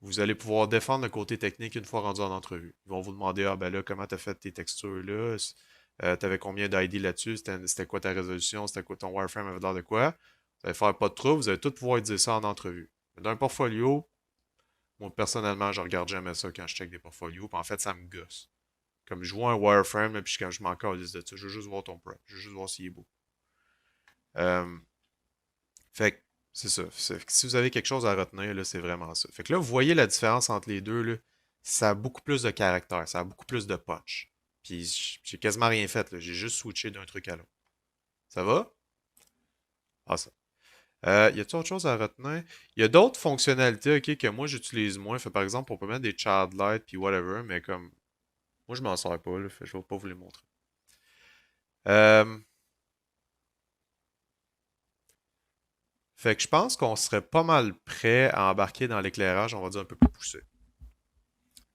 vous allez pouvoir défendre le côté technique une fois rendu en entrevue. Ils vont vous demander, ah ben là, comment tu as fait tes textures là? T'avais combien d'ID là-dessus? C'était quoi ta résolution? C'était quoi ton wireframe avait l'air de quoi? Vous allez faire pas de trouble, vous allez tout pouvoir dire ça en entrevue. Mais dans un portfolio, moi personnellement, je regarde jamais ça quand je check des portfolios, puis en fait, ça me gosse. Comme je vois un wireframe, là, puis quand je m'en calisse de ça, je veux juste voir ton prep, je veux juste voir s'il est beau. Euh, Fait que c'est ça. Si vous avez quelque chose à retenir, là, c'est vraiment ça. Fait que là, vous voyez la différence entre les deux, là. Ça a beaucoup plus de caractère, ça a beaucoup plus de punch. Puis j'ai quasiment rien fait, là. J'ai juste switché d'un truc à l'autre. Ça va? Ah, ça. Y a-t-il autre chose à retenir? Il y a d'autres fonctionnalités, ok, que moi j'utilise moins. Fait par exemple, on peut mettre des child light puis whatever, mais comme Moi, je m'en sers pas, là, fait que je vais pas vous les montrer. Euh, Fait que je pense qu'on serait pas mal prêt à embarquer dans l'éclairage, on va dire un peu plus poussé.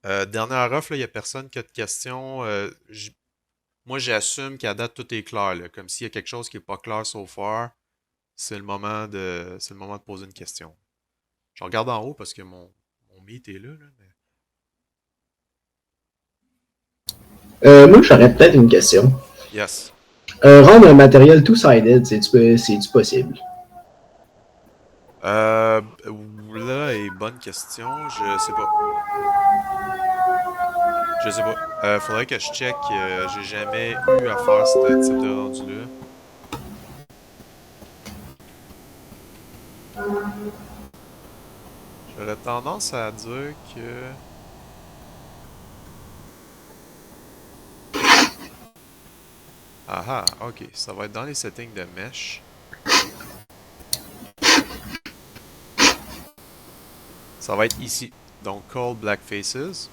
Dernière offre, il n'y a personne qui a de questions. Moi, j'assume qu'à date, tout est clair, là. Comme s'il y a quelque chose qui n'est pas clair so far, c'est le moment de poser une question. Je regarde en haut parce que mon meet est là, mais... Moi, j'aurais peut-être une question. Yes. Rendre un matériel two-sided, c'est-tu possible? Euh, Là est bonne question. Je sais pas. Je sais pas. Faudrait que je check. J'ai jamais eu à faire ce type de rendu-là. J'aurais tendance à dire que... Ah ah, ok. Ça va être dans les settings de mesh. Ça va être ici. Donc, Call Black Faces.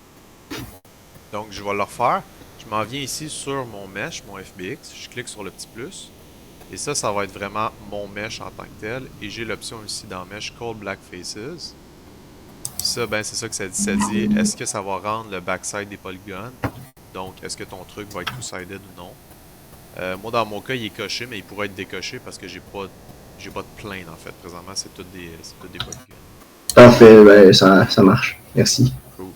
Donc, je vais le refaire. Je m'en viens ici sur mon mesh, mon FBX. Je clique sur le petit plus. Et ça va être vraiment mon mesh en tant que tel. Et j'ai l'option ici dans Mesh Call Black Faces. Puis ça, ben, c'est ça que ça dit. Ça dit, est-ce que ça va rendre le backside des polygones? Donc, est-ce que ton truc va être two-sided ou non? Moi, dans mon cas, il est coché, mais il pourrait être décoché parce que j'ai pas de plane, en fait. Présentement, c'est tout des polygones. Parfait, ben, ça marche. Merci. Cool.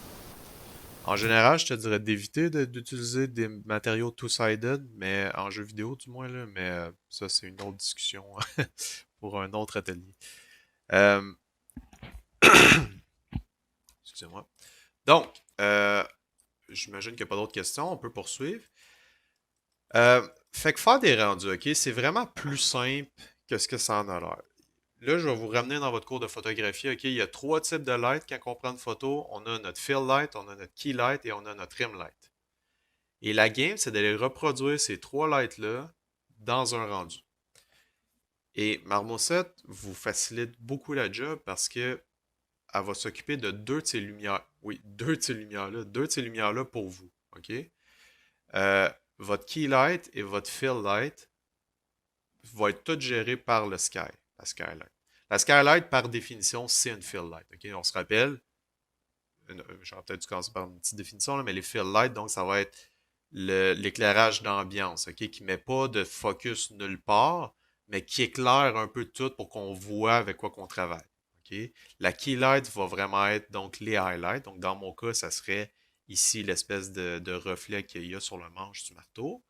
En général, je te dirais d'éviter d'utiliser des matériaux two-sided, mais en jeu vidéo, du moins, là. Mais ça, c'est une autre discussion pour un autre atelier. Euh, Excusez-moi. Donc, j'imagine qu'il n'y a pas d'autres questions. On peut poursuivre. Fait que faire des rendus, ok, c'est vraiment plus simple que ce que ça en a l'air. Là, je vais vous ramener dans votre cours de photographie, ok. Il y a trois types de light quand on prend une photo. On a notre fill light, on a notre key light et on a notre rim light. Et la game, c'est d'aller reproduire ces trois lights-là dans un rendu. Et Marmoset vous facilite beaucoup la job parce que elle va s'occuper de deux de ces lumières. Oui, deux de ces lumières-là. Deux de ces lumières-là pour vous. OK? Euh, Votre key light et votre fill light vont être toutes gérées par le sky, la skylight. La skylight, par définition, c'est une fill light. OK? On se rappelle, j'aurais peut-être dû commencer par une petite définition, là, mais les fill light, donc ça va être l'éclairage d'ambiance, OK? Qui ne met pas de focus nulle part, mais qui éclaire un peu tout pour qu'on voit avec quoi qu'on travaille. OK? La key light va vraiment être donc les highlights. Donc dans mon cas, ça serait ici l'espèce de reflet qu'il y a sur le manche du marteau.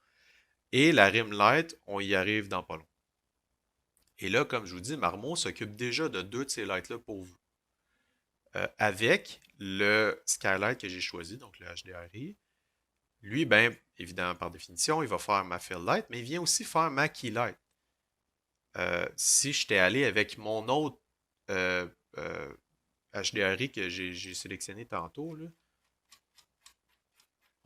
Et la rim light, on y arrive dans pas long. Et là, comme je vous dis, Marmot s'occupe déjà de deux de ces lights-là pour vous. Avec le skylight que j'ai choisi, donc le HDRI, lui, ben, évidemment, par définition, il va faire ma fill light, mais il vient aussi faire ma key light. Si j'étais allé avec mon autre euh, euh, HDRI que j'ai sélectionné tantôt, là,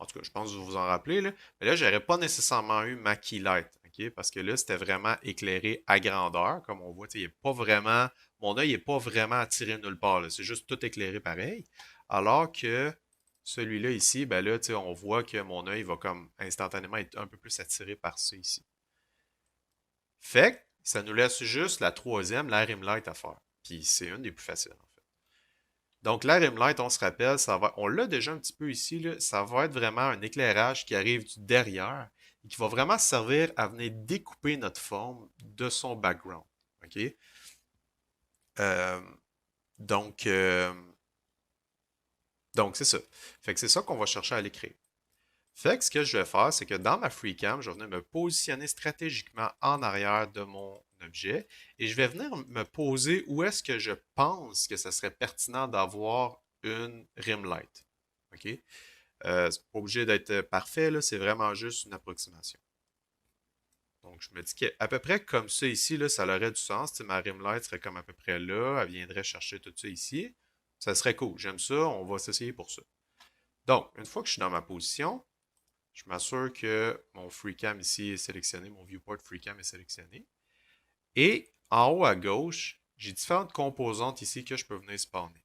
en tout cas, je pense que vous vous en rappelez, là, mais là, j'aurais pas nécessairement eu ma key light, ok? Parce que là, c'était vraiment éclairé à grandeur, comme on voit, il est pas vraiment, mon œil n'est pas vraiment attiré nulle part, là, c'est juste tout éclairé pareil, alors que celui-là ici, ben là, on voit que mon œil va comme instantanément être un peu plus attiré par ça ici. Fait que ça nous laisse juste la troisième, la rim light à faire. Puis c'est une des plus faciles, en fait. Donc la rim light, on se rappelle, on l'a déjà un petit peu ici, là, ça va être vraiment un éclairage qui arrive du derrière et qui va vraiment servir à venir découper notre forme de son background. OK? Euh, donc, euh, donc c'est ça. Fait que c'est ça qu'on va chercher à l'écrire. Fait que ce que je vais faire, c'est que dans ma FreeCam, je vais venir me positionner stratégiquement en arrière de mon objet et je vais venir me poser où est-ce que je pense que ce serait pertinent d'avoir une rim light. OK? C'est pas obligé d'être parfait, là, c'est vraiment juste une approximation. Donc, je me dis qu'à peu près comme ça ici, là, ça aurait du sens. T'sais, ma rim light serait comme à peu près là, elle viendrait chercher tout ça ici. Ça serait cool, j'aime ça, on va s'essayer pour ça. Donc, une fois que je suis dans ma position, je m'assure que mon FreeCam ici est sélectionné, mon viewport FreeCam est sélectionné. Et en haut à gauche, j'ai différentes composantes ici que je peux venir spawner.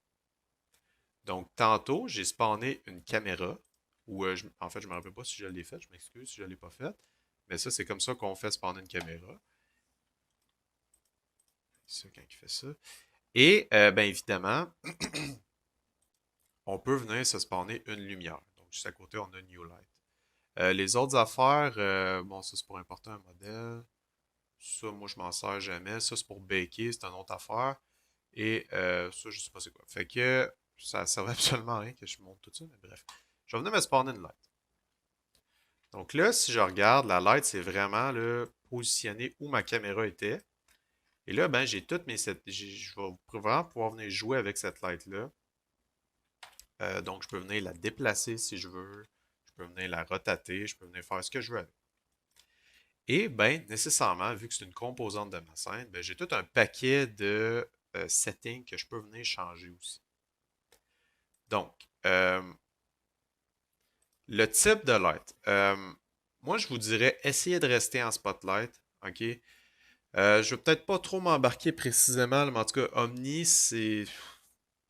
Donc, tantôt, j'ai spawné une caméra Ou en fait, je ne me rappelle pas si je l'ai fait, je m'excuse si je ne l'ai pas fait. Mais ça, c'est comme ça qu'on fait spawner une caméra. C'est ça quand il fait ça. Et bien évidemment, on peut venir se spawner une lumière. Donc juste à côté, on a New Light. Les autres affaires, bon, ça c'est pour importer un modèle. Ça, moi, je m'en sers jamais. Ça, c'est pour baker, c'est une autre affaire. Et ça, je sais pas c'est quoi. Fait que ça servait absolument à rien que je monte tout ça, mais bref. Je vais venir me spawner une light. Donc là, si je regarde, la light, c'est vraiment là, positionné où ma caméra était. Et là, ben, j'ai toutes mes... Je vais vraiment pouvoir venir jouer avec cette light-là. Donc, je peux venir la déplacer si je veux. Je peux venir la rotater. Je peux venir faire ce que je veux avec. Et ben, nécessairement, vu que c'est une composante de ma scène, ben, j'ai tout un paquet de settings que je peux venir changer aussi. Donc, le type de light. Moi, je vous dirais, essayez de rester en spotlight. OK? Je vais peut-être pas trop m'embarquer précisément, mais en tout cas, Omni, c'est...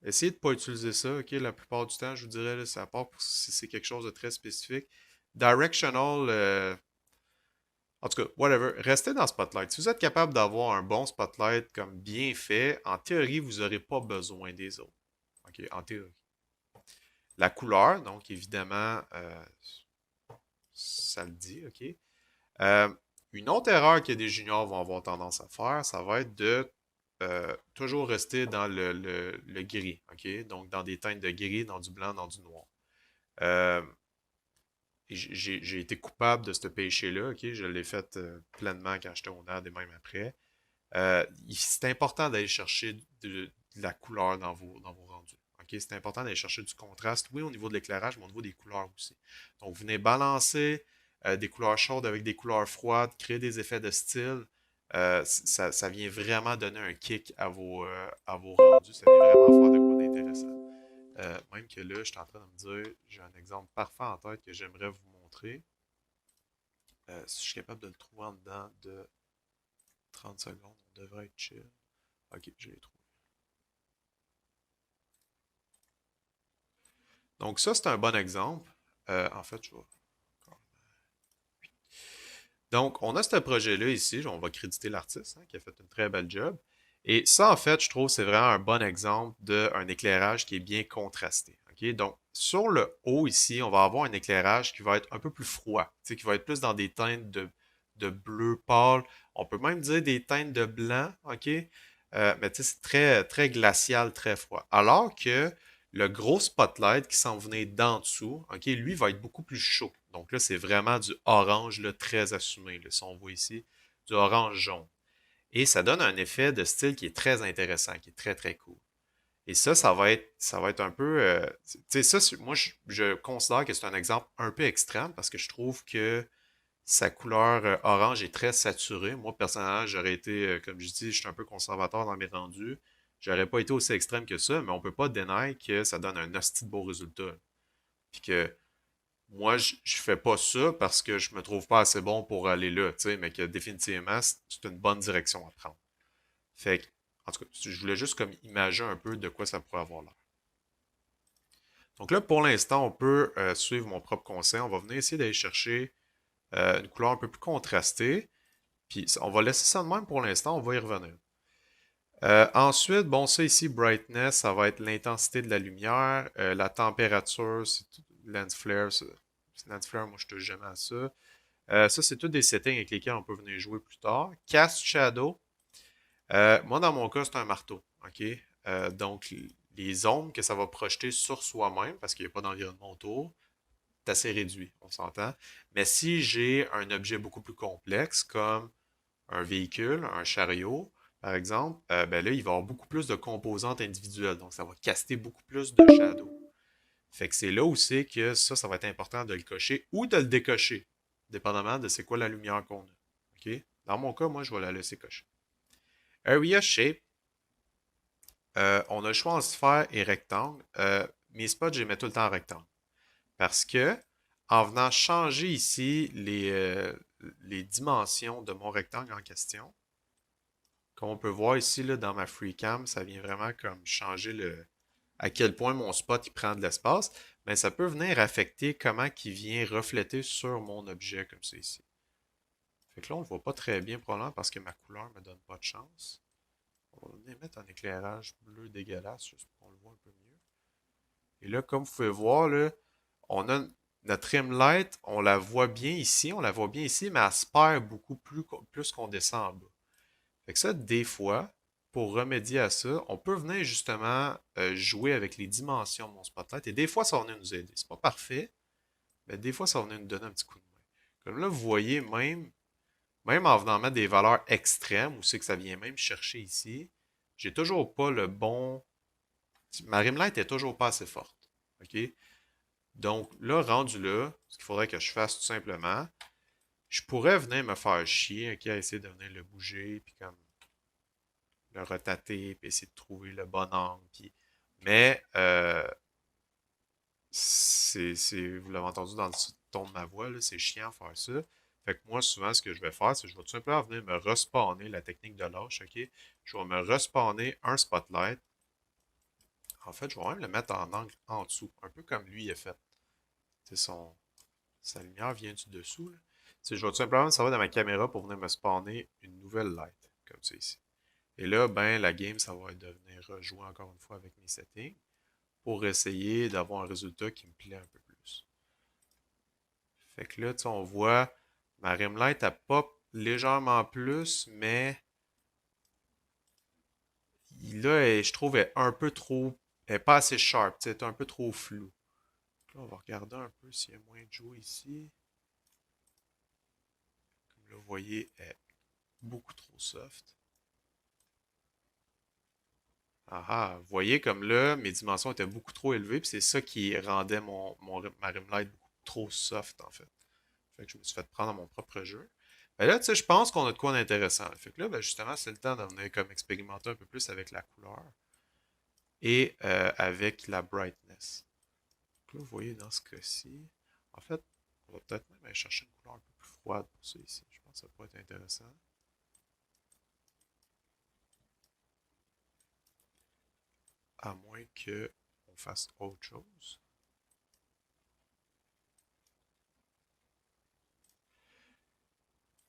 Essayez de ne pas utiliser ça, OK? La plupart du temps, je vous dirais, là, ça part si c'est quelque chose de très spécifique. Directional, en tout cas, whatever, restez dans Spotlight. Si vous êtes capable d'avoir un bon Spotlight comme bien fait, en théorie, vous n'aurez pas besoin des autres. OK? En théorie. La couleur, donc évidemment, ça le dit, OK? Euh, une autre erreur que des juniors vont avoir tendance à faire, ça va être de toujours rester dans le gris, OK? Donc, dans des teintes de gris, dans du blanc, dans du noir. Euh, j'ai été coupable de ce péché-là, OK? Je l'ai fait pleinement quand j'étais au NAD et même après. C'est important d'aller chercher de la couleur dans vos rendus. OK? C'est important d'aller chercher du contraste, oui, au niveau de l'éclairage, mais au niveau des couleurs aussi. Donc, venez balancer des couleurs chaudes avec des couleurs froides, créer des effets de style. Ça vient vraiment donner un kick à vos rendus. Ça vient vraiment faire de quoi d'intéressant. Même que là, je suis en train de me dire, j'ai un exemple parfait en tête que j'aimerais vous montrer. Si je suis capable de le trouver en dedans de 30 secondes, on devrait être chill. Ok, je l'ai trouvé. Donc ça, c'est un bon exemple. En fait, je vais... Donc, on a ce projet-là ici. On va créditer l'artiste qui a fait une très belle job. Et ça, en fait, je trouve c'est vraiment un bon exemple d'un éclairage qui est bien contrasté. OK? Donc, sur le haut ici, on va avoir un éclairage qui va être un peu plus froid, qui va être plus dans des teintes de bleu pâle. On peut même dire des teintes de blanc, OK? Mais c'est très, très glacial, très froid. Alors que le gros spotlight qui s'en venait d'en dessous, OK, lui va être beaucoup plus chaud. Donc là, c'est vraiment du orange là, très assumé. Là, si on voit ici, du orange jaune. Et ça donne un effet de style qui est très intéressant, qui est très, très cool. Et ça va être un peu... tu sais, ça, moi, je considère que c'est un exemple un peu extrême parce que je trouve que sa couleur orange est très saturée. Moi, personnellement, j'aurais été, comme je dis, je suis un peu conservateur dans mes rendus. J'aurais pas été aussi extrême que ça, mais on peut pas dénier que ça donne un hostie de beau résultat. Puis que moi, je fais pas ça parce que je me trouve pas assez bon pour aller là, tu sais, mais que définitivement, c'est une bonne direction à prendre. Fait que, en tout cas, je voulais juste comme imaginer un peu de quoi ça pourrait avoir l'air. Donc là, pour l'instant, on peut suivre mon propre conseil. On va venir essayer d'aller chercher une couleur un peu plus contrastée. Puis on va laisser ça de même pour l'instant, on va y revenir. Ensuite, bon, ça ici, brightness, ça va être l'intensité de la lumière. La température, c'est lens flare. Lens flare, moi, je touche jamais à ça. Ça, c'est tous des settings avec lesquels on peut venir jouer plus tard. Cast shadow. Moi, dans mon cas, c'est un marteau. OK? Donc, les ombres que ça va projeter sur soi-même, parce qu'il n'y a pas d'environnement autour, c'est assez réduit, on s'entend. Mais si j'ai un objet beaucoup plus complexe, comme un véhicule, un chariot, par exemple, ben là, il va y avoir beaucoup plus de composantes individuelles. Donc, ça va caster beaucoup plus de shadow. Fait que c'est là où c'est que ça va être important de le cocher ou de le décocher, dépendamment de c'est quoi la lumière qu'on a. OK? Dans mon cas, moi, je vais la laisser cocher. Area Shape, on a le choix en sphère et rectangle. Mes spots, je les mets tout le temps en rectangle. Parce que, en venant changer ici les dimensions de mon rectangle en question, comme on peut voir ici là, dans ma FreeCam, ça vient vraiment comme changer à quel point mon spot il prend de l'espace. ben ça peut venir affecter comment il vient refléter sur mon objet comme c'est ici. Fait que là, on le voit pas très bien probablement parce que ma couleur me donne pas de chance. On va venir mettre un éclairage bleu dégueulasse juste pour qu'on le voit un peu mieux. Et là, comme vous pouvez voir, là, on a notre rim light, on la voit bien ici, mais elle se perd beaucoup plus qu'on descend en bas. Fait que ça, des fois, pour remédier à ça, on peut venir justement jouer avec les dimensions de mon spotlight. Et des fois, ça va venir nous aider. C'est pas parfait, mais des fois, ça va venir nous donner un petit coup de main. Comme là, vous voyez, même en venant mettre des valeurs extrêmes, où c'est que ça vient même chercher ici, j'ai toujours pas le bon. Ma rimlight est toujours pas assez forte. OK? Donc là, rendu là, ce qu'il faudrait que je fasse tout simplement, je pourrais venir me faire chier, OK, à essayer de venir le bouger, puis comme le retater, puis essayer de trouver le bon angle. Mais vous l'avez entendu dans le ton de ma voix, là, c'est chiant de faire ça. Fait que moi, souvent, ce que je vais faire, c'est que je vais tout simplement venir me respawner la technique de lâche, OK? Je vais me respawner un spotlight. En fait, je vais même le mettre en angle en dessous, un peu comme lui a fait. C'est sa lumière vient du dessous, là. Je vais tout simplement servir de ma caméra pour venir me spawner une nouvelle light, comme ça ici. Et là, ben, la game, ça va être de venir rejouer encore une fois avec mes settings pour essayer d'avoir un résultat qui me plaît un peu plus. Fait que là, tu sais, on voit ma rimlight, elle pop légèrement plus, mais là, je trouve, elle est un peu trop, elle est pas assez sharp, tu sais, elle est un peu trop floue. Là, on va regarder un peu s'il y a moins de jouer ici. Comme là, vous voyez, elle est beaucoup trop soft. Ah ah, vous voyez comme là, mes dimensions étaient beaucoup trop élevées, puis c'est ça qui rendait ma rimlight beaucoup trop soft en fait. Fait que je me suis fait prendre à mon propre jeu. Ben là, tu sais, je pense qu'on a de quoi d'intéressant. Fait que là, ben justement, c'est le temps de venir comme expérimenter un peu plus avec la couleur et avec la brightness. Donc là, vous voyez dans ce cas-ci, en fait, on va peut-être même aller chercher une couleur un peu plus froide pour ça ici. Je pense que ça pourrait être intéressant. À moins que on fasse autre chose.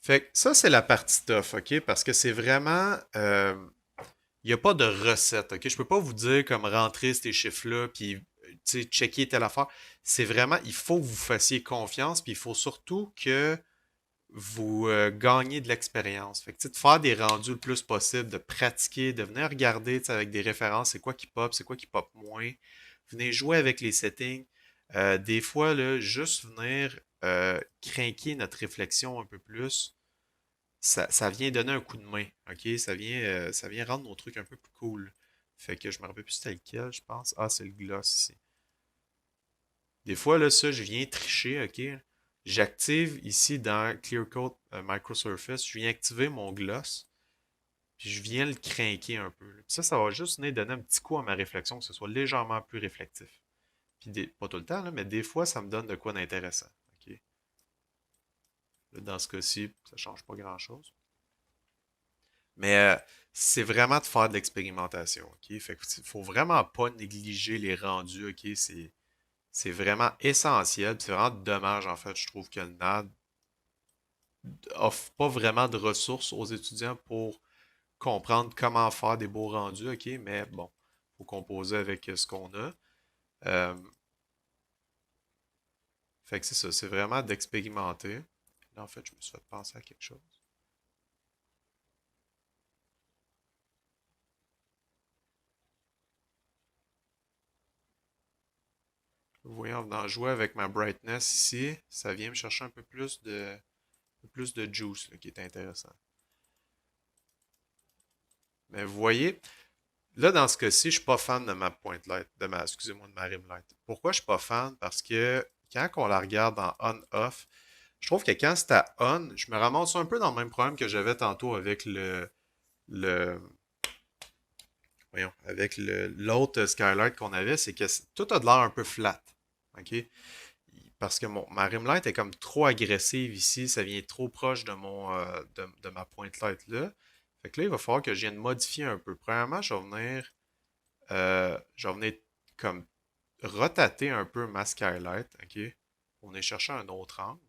Fait que ça, c'est la partie tough, OK? Parce que c'est vraiment. Il n'y a pas de recette, OK? Je peux pas vous dire comme rentrer ces chiffres-là, puis tu sais, checker telle affaire. C'est vraiment, il faut que vous fassiez confiance, puis il faut surtout que vous gagnez de l'expérience. Fait que, tu sais, de faire des rendus le plus possible, de pratiquer, de venir regarder, tu sais, avec des références, c'est quoi qui pop moins. Venez jouer avec les settings. Des fois, là, juste venir craquer notre réflexion un peu plus, ça vient donner un coup de main, ok? Ça vient rendre nos trucs un peu plus cool. Fait que je me rappelle plus c'était lequel, je pense. Ah, c'est le gloss ici. Des fois, là, ça, je viens tricher, ok? J'active ici dans Clear Coat Microsurface, je viens activer mon gloss, puis je viens le craquer un peu. Puis ça va juste venir donner un petit coup à ma réflexion, que ce soit légèrement plus réflectif. Puis pas tout le temps, là, mais des fois, ça me donne de quoi d'intéressant. Ok? Là, dans ce cas-ci, ça change pas grand-chose. Mais c'est vraiment de faire de l'expérimentation, ok? Fait que faut vraiment pas négliger les rendus, ok? C'est vraiment essentiel. C'est vraiment dommage, en fait, je trouve que le NAD offre pas vraiment de ressources aux étudiants pour comprendre comment faire des beaux rendus, ok? Mais bon, faut composer avec ce qu'on a. Euh, Fait que c'est ça, c'est vraiment d'expérimenter. Là, en fait, je me suis fait penser à quelque chose. Vous voyez, en venant jouer avec ma brightness ici, ça vient me chercher un peu plus de juice, là, qui est intéressant. Mais vous voyez, là, dans ce cas-ci, je suis pas fan de ma point light, excusez-moi, de ma rim light. Pourquoi je suis pas fan? Parce que quand on la regarde en on-off, je trouve que quand c'est à on, je me ramasse un peu dans le même problème que j'avais tantôt avec le, voyons, avec l'autre skylight qu'on avait, c'est que tout a de l'air un peu flat. OK? Parce que ma rim light est comme trop agressive ici, ça vient trop proche de ma pointe light là. Fait que là, il va falloir que je vienne modifier un peu. Premièrement, je vais venir comme rotater un peu ma skylight, ok? On est chercher un autre angle.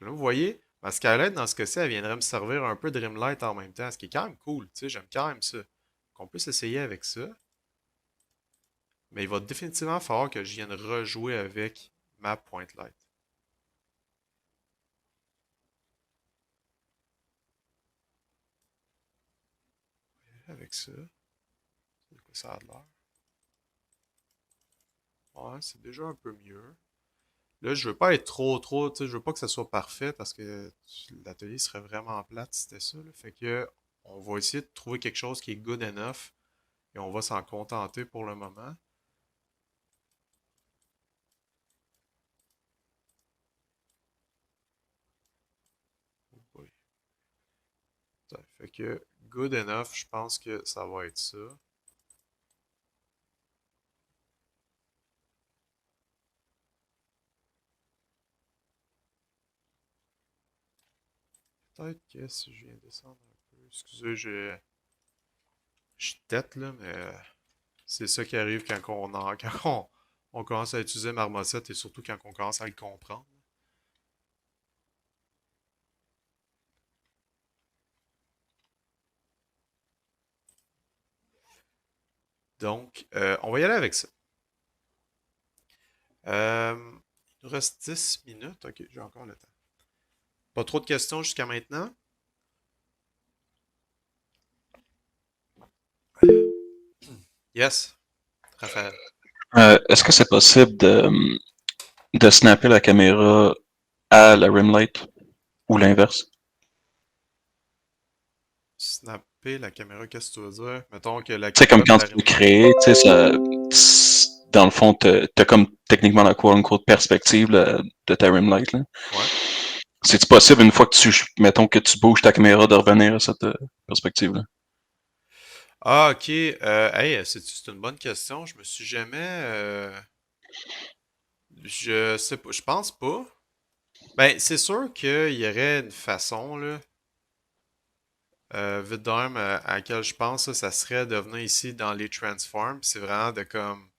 Là, vous voyez, ma skylight, dans ce cas-ci, elle viendrait me servir un peu de rim light en même temps, ce qui est quand même cool, tu sais, j'aime quand même ça. Donc, on peut s'essayer avec ça, mais il va définitivement falloir que je vienne rejouer avec ma point light. Avec ça, de quoi ça a l'air? Ouais, c'est déjà un peu mieux. Là, je veux pas être trop, tu sais, je veux pas que ça soit parfait parce que l'atelier serait vraiment plate si c'était ça, là. Fait que on va essayer de trouver quelque chose qui est good enough et on va s'en contenter pour le moment. Oh boy. Fait que good enough, je pense que ça va être ça. Peut-être que si je viens descendre un peu. Excusez, je tête là, mais c'est ça qui arrive quand on commence à utiliser Marmoset et surtout quand on commence à le comprendre. Donc, on va y aller avec ça. Il nous reste 10 minutes. Ok, j'ai encore le temps. Pas trop de questions jusqu'à maintenant? Yes, Raphaël. Est-ce que c'est possible de snapper la caméra à la rim light ou l'inverse? Snapper la caméra, qu'est-ce que tu veux dire? Mettons que la Tu sais, comme caméra de quand la tu veux rimlight. créer, tu sais, dans le fond, t'as comme techniquement la quote-unquote perspective là, de ta rim light, là. Ouais. C'est-tu possible une fois que mettons que tu bouges ta caméra de revenir à cette perspective-là? Ah, ok. Hey, c'est une bonne question. Je me suis jamais. Je sais pas. Je pense pas. Ben, c'est sûr qu'il y aurait une façon, là. Vite de même, à laquelle je pense, ça serait de venir ici dans les transforms. Puis c'est vraiment de comme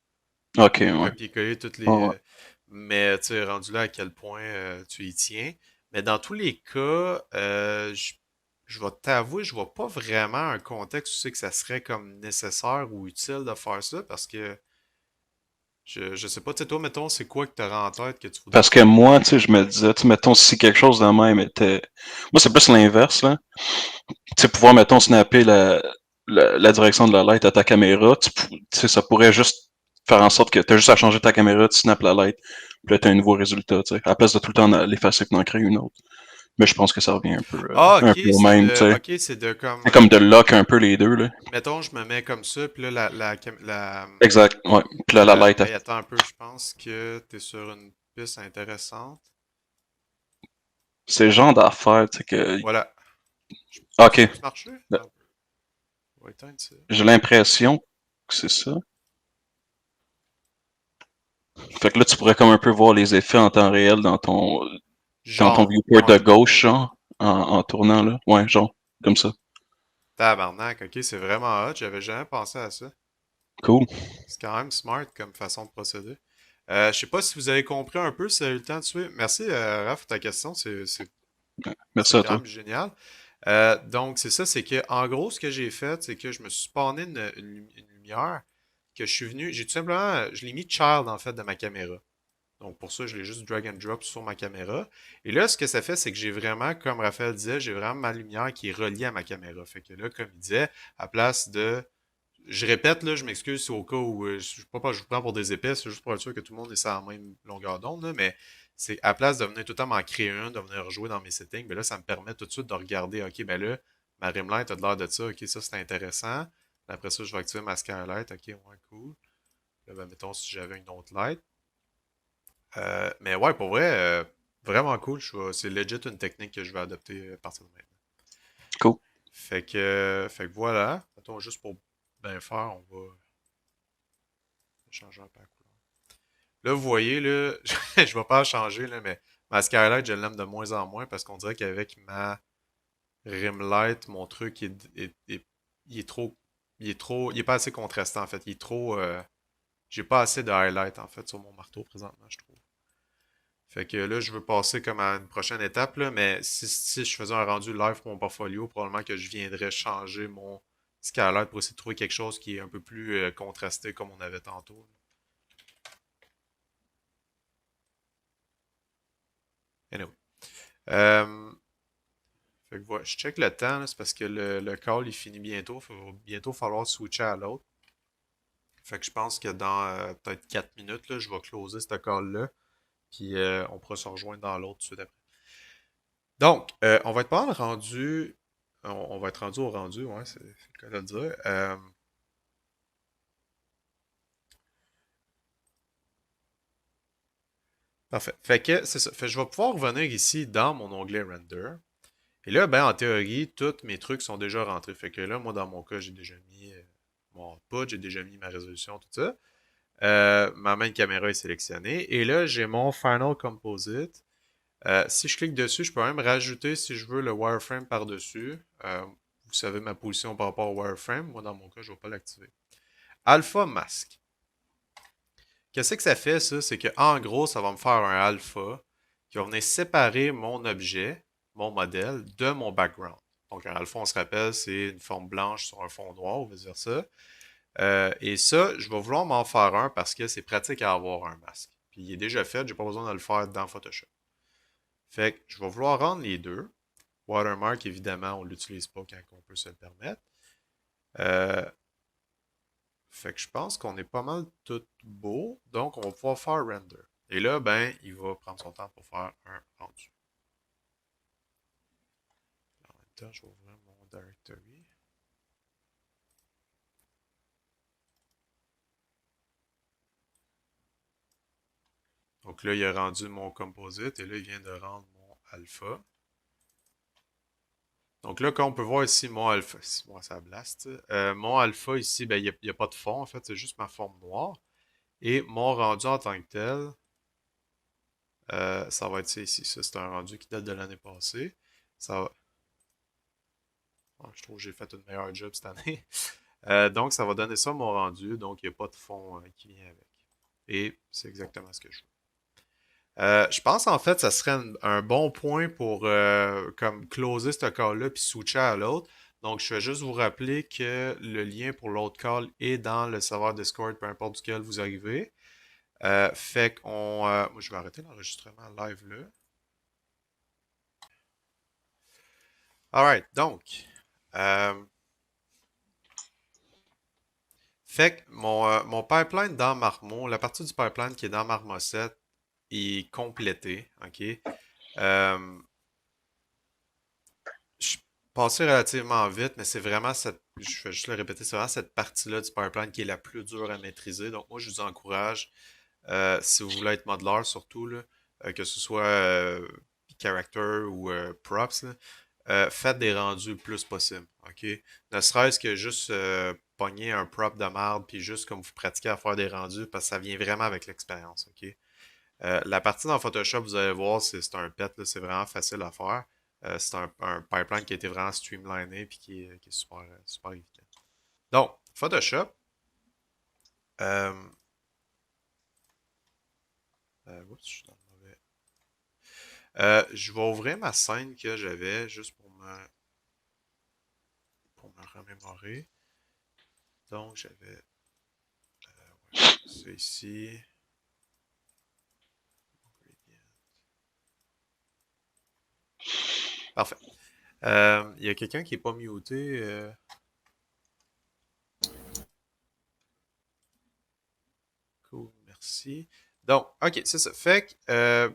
Ok, ouais. copier-coller toutes les. Ouais, ouais. Mais tu sais, rendu là à quel point tu y tiens. Mais dans tous les cas, je vais t'avouer, je vois pas vraiment un contexte où c'est que ça serait comme nécessaire ou utile de faire ça parce que je sais pas, tu sais, toi, mettons, c'est quoi que t'auras en tête que tu voudrais Parce que faire? moi, tu sais, je me disais, tu sais, mettons, si quelque chose de même était. Moi, c'est plus l'inverse, là. Tu sais, pouvoir, mettons, snapper la direction de la light à ta caméra, tu sais, ça pourrait juste faire en sorte que tu as juste à changer ta caméra, tu snaps la light, puis là, tu as un nouveau résultat, tu sais, à la place de tout le temps l'effacer et d'en créer une autre. Mais je pense que ça revient Ah, un ok, peu au même, tu sais. c'est de comme, C'est comme de lock un peu les deux, là. mettons, je me mets comme ça, puis là, Exact, ouais. Puis là, la light, hey, attends un peu, je pense que t'es sur une piste intéressante. c'est le genre d'affaire, tu sais, que. Voilà. Ok, Ça a-tu marché? Attends un peu. On va éteindre ça. j'ai l'impression que c'est ça. Fait que là, tu pourrais comme un peu voir les effets en temps réel dans ton Genre, viewport de ouais. gauche, genre, en tournant, là. Ouais, genre, comme ça. Tabarnak, ok, c'est vraiment hot, j'avais jamais pensé à ça. Cool. C'est quand même smart comme façon de procéder. Je sais pas si vous avez compris un peu, si vous avez eu le temps de suivre. Merci, Raph, pour ta question, Merci c'est à quand toi. même génial. Donc, c'est ça, c'est que, en gros, ce que j'ai fait, c'est que je me suis spawné une lumière, que je suis venu, j'ai tout simplement, je l'ai mis child, en fait, de ma caméra. Donc, pour ça, je l'ai juste drag and drop sur ma caméra. Et là, ce que ça fait, c'est que j'ai vraiment, comme Raphaël disait, j'ai vraiment ma lumière qui est reliée à ma caméra. Fait que là, comme il disait, à place de je répète, là, je m'excuse, c'est au cas où je vous prends pour des épais, c'est juste pour être sûr que tout le monde est sur la même longueur d'onde, là, mais c'est à place de venir tout le temps m'en créer un, de venir rejouer dans mes settings, ben là, ça me permet tout de suite de regarder, ok, ben là, ma rimlight a de l'air de ça, ok, ça c'est intéressant. Après ça, je vais activer ma skylight, ok, ouais, cool. Là, ben, mettons si j'avais une autre light. Mais ouais, pour vrai, vraiment cool. C'est legit une technique que je vais adopter à partir de maintenant. Cool. Fait que voilà. Mettons, juste pour bien faire, on va changer un peu la couleur. Là, vous voyez, là, je vais pas la changer, là, mais ma skylight, je l'aime de moins en moins parce qu'on dirait qu'avec ma rimlight, mon truc il est trop. Il est pas assez contrastant en fait. Il est trop. j'ai pas assez de highlight en fait sur mon marteau présentement, je trouve. Fait que là, je veux passer comme à une prochaine étape, là, mais si je faisais un rendu live pour mon portfolio, probablement que je viendrais changer mon skylight pour essayer de trouver quelque chose qui est un peu plus contrasté comme on avait tantôt. Anyway. Euh, Fait que voilà, je check le temps, là, c'est parce que le call il finit bientôt. Il va bientôt falloir switcher à l'autre. Fait que je pense que dans peut-être 4 minutes, là, je vais closer ce call-là. Puis on pourra se rejoindre dans l'autre tout de suite après. Donc, on va être pas mal rendu. On va être rendu au rendu, ouais, c'est le cas de le dire. Parfait. Fait que c'est ça. Fait que je vais pouvoir revenir ici dans mon onglet Render. Et là, ben, en théorie, tous mes trucs sont déjà rentrés. Fait que là, moi, dans mon cas, j'ai déjà mis mon output, j'ai déjà mis ma résolution, tout ça. Ma main de caméra est sélectionnée. Et là, j'ai mon Final Composite. Si je clique dessus, je peux même rajouter, si je veux, le wireframe par-dessus. Vous savez ma position par rapport au wireframe. Moi, dans mon cas, je ne vais pas l'activer. Alpha Mask. Qu'est-ce que ça fait, ça? C'est que, en gros, ça va me faire un alpha qui va venir séparer mon objet, mon modèle, de mon background. Donc, un alpha, on se rappelle, c'est une forme blanche sur un fond noir, ou vice-versa. Et ça, je vais vouloir m'en faire un parce que c'est pratique à avoir un masque. Puis il est déjà fait, j'ai pas besoin de le faire dans Photoshop. Fait que je vais vouloir rendre les deux. Watermark, évidemment, on l'utilise pas quand on peut se le permettre. Euh, Fait que je pense qu'on est pas mal tout beau. Donc, on va pouvoir faire render. Et là, ben, il va prendre son temps pour faire un rendu. En même temps, je vais ouvrir mon directory. Donc là, il a rendu mon composite et là, il vient de rendre mon alpha. Donc là, quand on peut voir ici mon alpha, moi ça blast, mon alpha ici, ben, il n'y a pas de fond, en fait, c'est juste ma forme noire. Et mon rendu en tant que tel, ça va être ça ici. Ça, c'est un rendu qui date de l'année passée. Ça va... Oh, je trouve que j'ai fait une meilleure job cette année. Donc, ça va donner ça mon rendu. Donc, il n'y a pas de fond qui vient avec. Et c'est exactement ce que je veux. Je pense en fait ça serait un bon point pour comme closer ce call-là puis switcher à l'autre. Donc je vais juste vous rappeler que le lien pour l'autre call est dans le serveur Discord, peu importe duquel vous arrivez. Fait qu'on. Moi je vais arrêter l'enregistrement live là. Alright, donc. euh, Fait que mon pipeline dans Marmo, la partie du pipeline qui est dans Marmoset est complétée. OK? Euh, Je passais relativement vite, mais c'est vraiment cette, je vais juste le répéter, c'est vraiment cette partie-là du pipeline qui est la plus dure à maîtriser. Donc moi, je vous encourage, si vous voulez être modeler surtout, là, que ce soit character ou props, là, faites des rendus le plus possible. OK? Ne serait-ce que juste pogner un prop de marde, puis juste comme vous pratiquez à faire des rendus, parce que ça vient vraiment avec l'expérience. OK? La partie dans Photoshop, vous allez voir, c'est un pet, là, c'est vraiment facile à faire. C'est un pipeline qui a été vraiment streamliné et qui est super, super évident. Donc, Photoshop. Euh, oups, je suis dans le mauvais. Je vais ouvrir ma scène que j'avais juste pour me remémorer. Donc, j'avais. C'est ici. Parfait. Il y a quelqu'un qui n'est pas muté. Cool, merci. Donc, OK, c'est ça. Fait que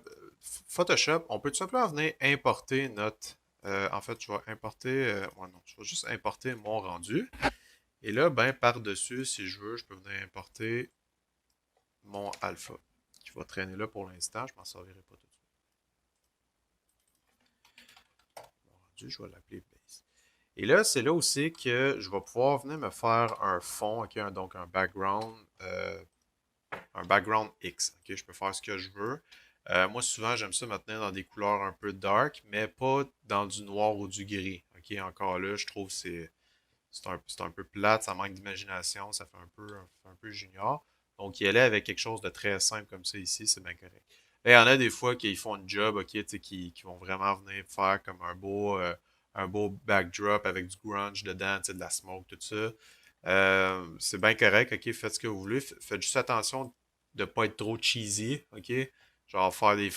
Photoshop, on peut tout simplement venir importer notre. En fait, je vais importer. Ouais, non, je vais juste importer mon rendu. Et là, ben, par-dessus, si je veux, je peux venir importer mon alpha, qui va traîner là pour l'instant. Je m'en servirai pas tout de suite. Mon rendu, je vais l'appeler base. Et là, c'est là aussi que je vais pouvoir venir me faire un fond, ok, donc un background X. Ok, je peux faire ce que je veux. Moi, souvent, j'aime ça me tenir dans des couleurs un peu dark, mais pas dans du noir ou du gris. Ok, encore là, je trouve que c'est un peu plate, ça manque d'imagination, ça fait un peu junior. Donc, y aller avec quelque chose de très simple comme ça ici, c'est bien correct. Et il y en a des fois qui font une job, ok, tu sais, qui vont vraiment venir faire comme un beau backdrop avec du grunge dedans, tu sais, de la smoke, tout ça. C'est bien correct, ok, faites ce que vous voulez. Faites juste attention de pas être trop cheesy, ok? Genre faire des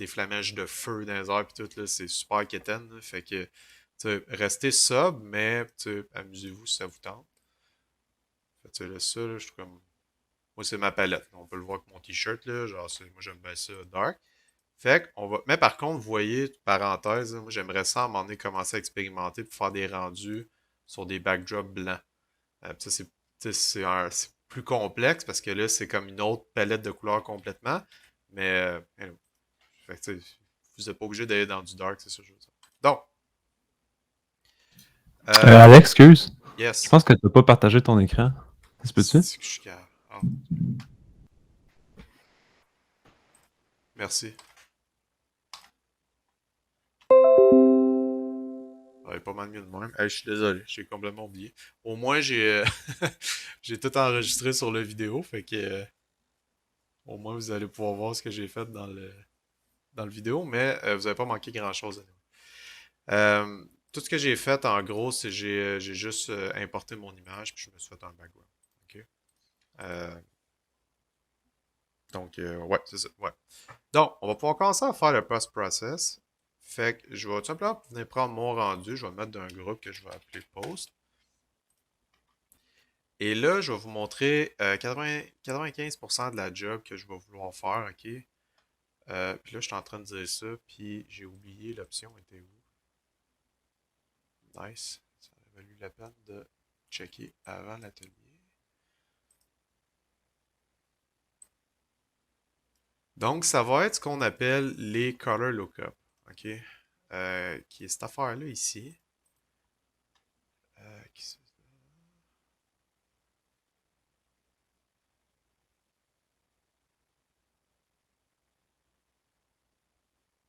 flamèches de feu dans les airs pis tout, là, c'est super quétaine, là. Fait que, tu sais, restez sobre, mais, tu sais, amusez-vous si ça vous tente. Fait que, tu sais, là, ça, là, je suis comme... Moi, c'est ma palette. On peut le voir avec mon t-shirt, là. Genre, moi, j'aime bien ça dark. Fait qu'on va... Mais par contre, vous voyez, parenthèse, là, moi, j'aimerais ça, à un moment donné, commencer à expérimenter pour faire des rendus sur des backdrops blancs. Ça, c'est tu sais, c'est plus complexe parce que là, c'est comme une autre palette de couleurs complètement. Mais, anyway. Fait que, tu sais, vous n'êtes pas obligé d'aller dans du dark, c'est ça que je veux dire. Donc, Alex, excuse. Je yes. pense que tu n'as pas partagé ton écran. Ça se peut-tu? C'est que je suis calme. Ah, merci. Ouais, pas mal mieux de même. Hey, je suis désolé, j'ai complètement oublié. Au moins, j'ai tout enregistré sur la vidéo, fait que au moins vous allez pouvoir voir ce que j'ai fait dans le vidéo, mais vous n'avez pas manqué grand-chose. Tout ce que j'ai fait, en gros, c'est j'ai juste importé mon image, puis je me suis fait un background. Ok? Euh, donc, ouais, c'est ça. Ouais. Donc, on va pouvoir commencer à faire le post-process. Fait que je vais tout simplement venir prendre mon rendu, je vais le mettre dans un groupe que je vais appeler post. Et là, je vais vous montrer 95% de la job que je vais vouloir faire, ok? Puis là, je suis en train de dire ça, puis j'ai oublié l'option était où. Nice. Ça a valu la peine de checker avant l'atelier. Donc, ça va être ce qu'on appelle les color lookup, ok? Qui est cette affaire-là ici. Euh, qui c'est-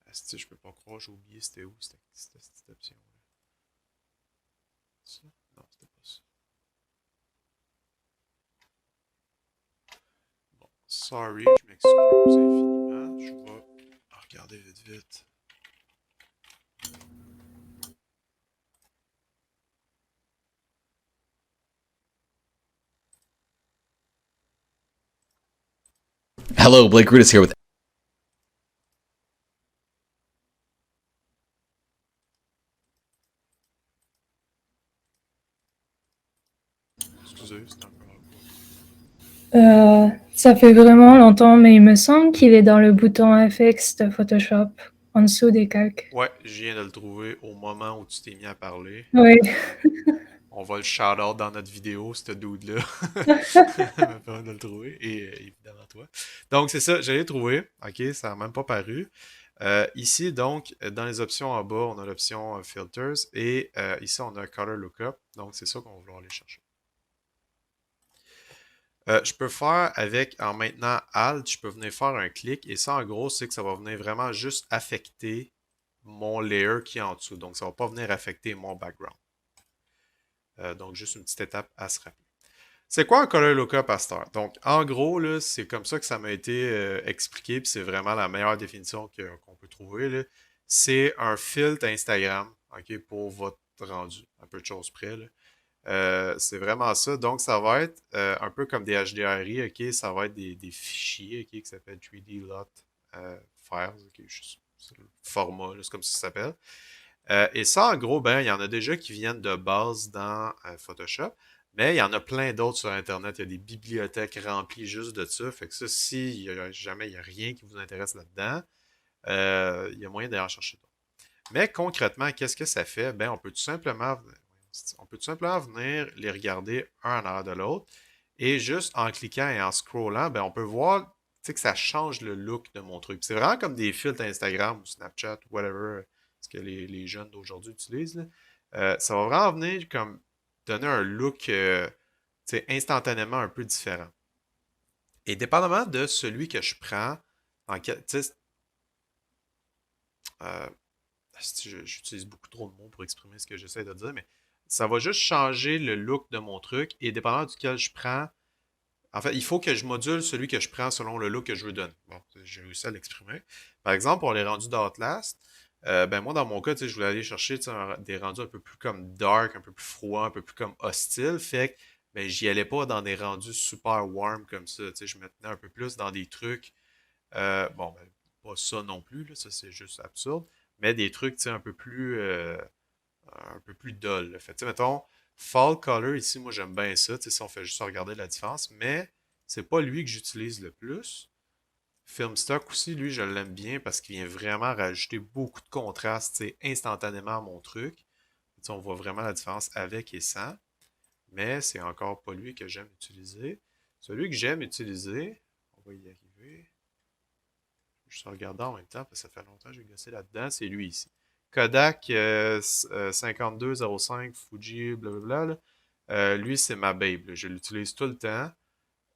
Asti, je peux pas croire, j'ai oublié c'était où cette option-là. Ça? Non, c'était pas ça. Bon, sorry, je m'excuse infiniment. Je vais regarder vite vite. Hello, Blake Rudis here with. Excusez, c'est encore un peu. Ça fait vraiment longtemps, mais il me semble qu'il est dans le bouton FX de Photoshop, en dessous des calques. Ouais, je viens de le trouver au moment où tu t'es mis à parler. Oui. On va le shout-out dans notre vidéo, ce dude-là. m'a permis de le trouver, et évidemment toi. Donc, c'est ça, j'ai trouvé. OK, ça n'a même pas paru. Ici, donc, dans les options en bas, on a l'option Filters, et ici, on a Color Lookup. Donc, c'est ça qu'on va vouloir aller chercher. Je peux faire avec, en maintenant Alt, je peux venir faire un clic, et ça, en gros, c'est que ça va venir vraiment juste affecter mon layer qui est en dessous. Donc, ça ne va pas venir affecter mon background. Donc, juste une petite étape à se rappeler. C'est quoi un color lookup à cette heure? Donc, en gros, là, c'est comme ça que ça m'a été expliqué, puis c'est vraiment la meilleure définition qu'on peut trouver, là. C'est un filtre Instagram, OK, pour votre rendu, un peu de choses près, là. C'est vraiment ça. Donc, ça va être un peu comme des HDRI, OK, ça va être des fichiers, OK, qui s'appellent 3D Lot Files, OK, c'est le format, c'est comme ça s'appelle. Et ça, en gros, ben, il y en a déjà qui viennent de base dans Photoshop, mais il y en a plein d'autres sur Internet. Il y a des bibliothèques remplies juste de ça. Fait que ça, si jamais il n'y a rien qui vous intéresse là-dedans, il y a moyen d'aller en chercher d'autres. Mais concrètement, qu'est-ce que ça fait? Ben, on peut tout simplement venir les regarder un en arrière de l'autre. Et juste en cliquant et en scrollant, ben, on peut voir que ça change le look de mon truc. C'est vraiment comme des filtres Instagram ou Snapchat ou whatever ce que les jeunes d'aujourd'hui utilisent. Là. Ça va vraiment venir comme donner un look instantanément un peu différent. Et dépendamment de celui que je prends, euh, j'utilise beaucoup trop de mots pour exprimer ce que j'essaie de dire, mais ça va juste changer le look de mon truc et dépendamment duquel je prends, En fait, il faut que je module celui que je prends selon le look que je veux donner. Bon, j'ai réussi à l'exprimer. Par exemple, pour les rendus d'Outlast, ben moi, dans mon cas, tu sais, je voulais aller chercher des rendus un peu plus comme dark, un peu plus froid, un peu plus comme hostile. Fait que ben, j'y allais pas dans des rendus super warm comme ça. Tu sais, je me tenais un peu plus dans des trucs. Bon, ben, pas ça non plus, là, ça c'est juste absurde. Mais des trucs, tu sais, un peu plus dull. Là. Fait, tu sais, mettons, Fall Color ici, moi j'aime bien ça, tu sais, si on fait juste regarder la différence, mais c'est pas lui que j'utilise le plus. Filmstock aussi, lui, je l'aime bien parce qu'il vient vraiment rajouter beaucoup de contraste, tu sais, instantanément à mon truc. Tu sais, on voit vraiment la différence avec et sans, mais c'est encore pas lui que j'aime utiliser. Celui que j'aime utiliser, on va y arriver. Je suis regardant en même temps parce que ça fait longtemps que j'ai gossé là-dedans, c'est lui ici. Kodak 5205 Fuji, blablabla. Là. Lui, c'est ma babe. Là. Je l'utilise tout le temps.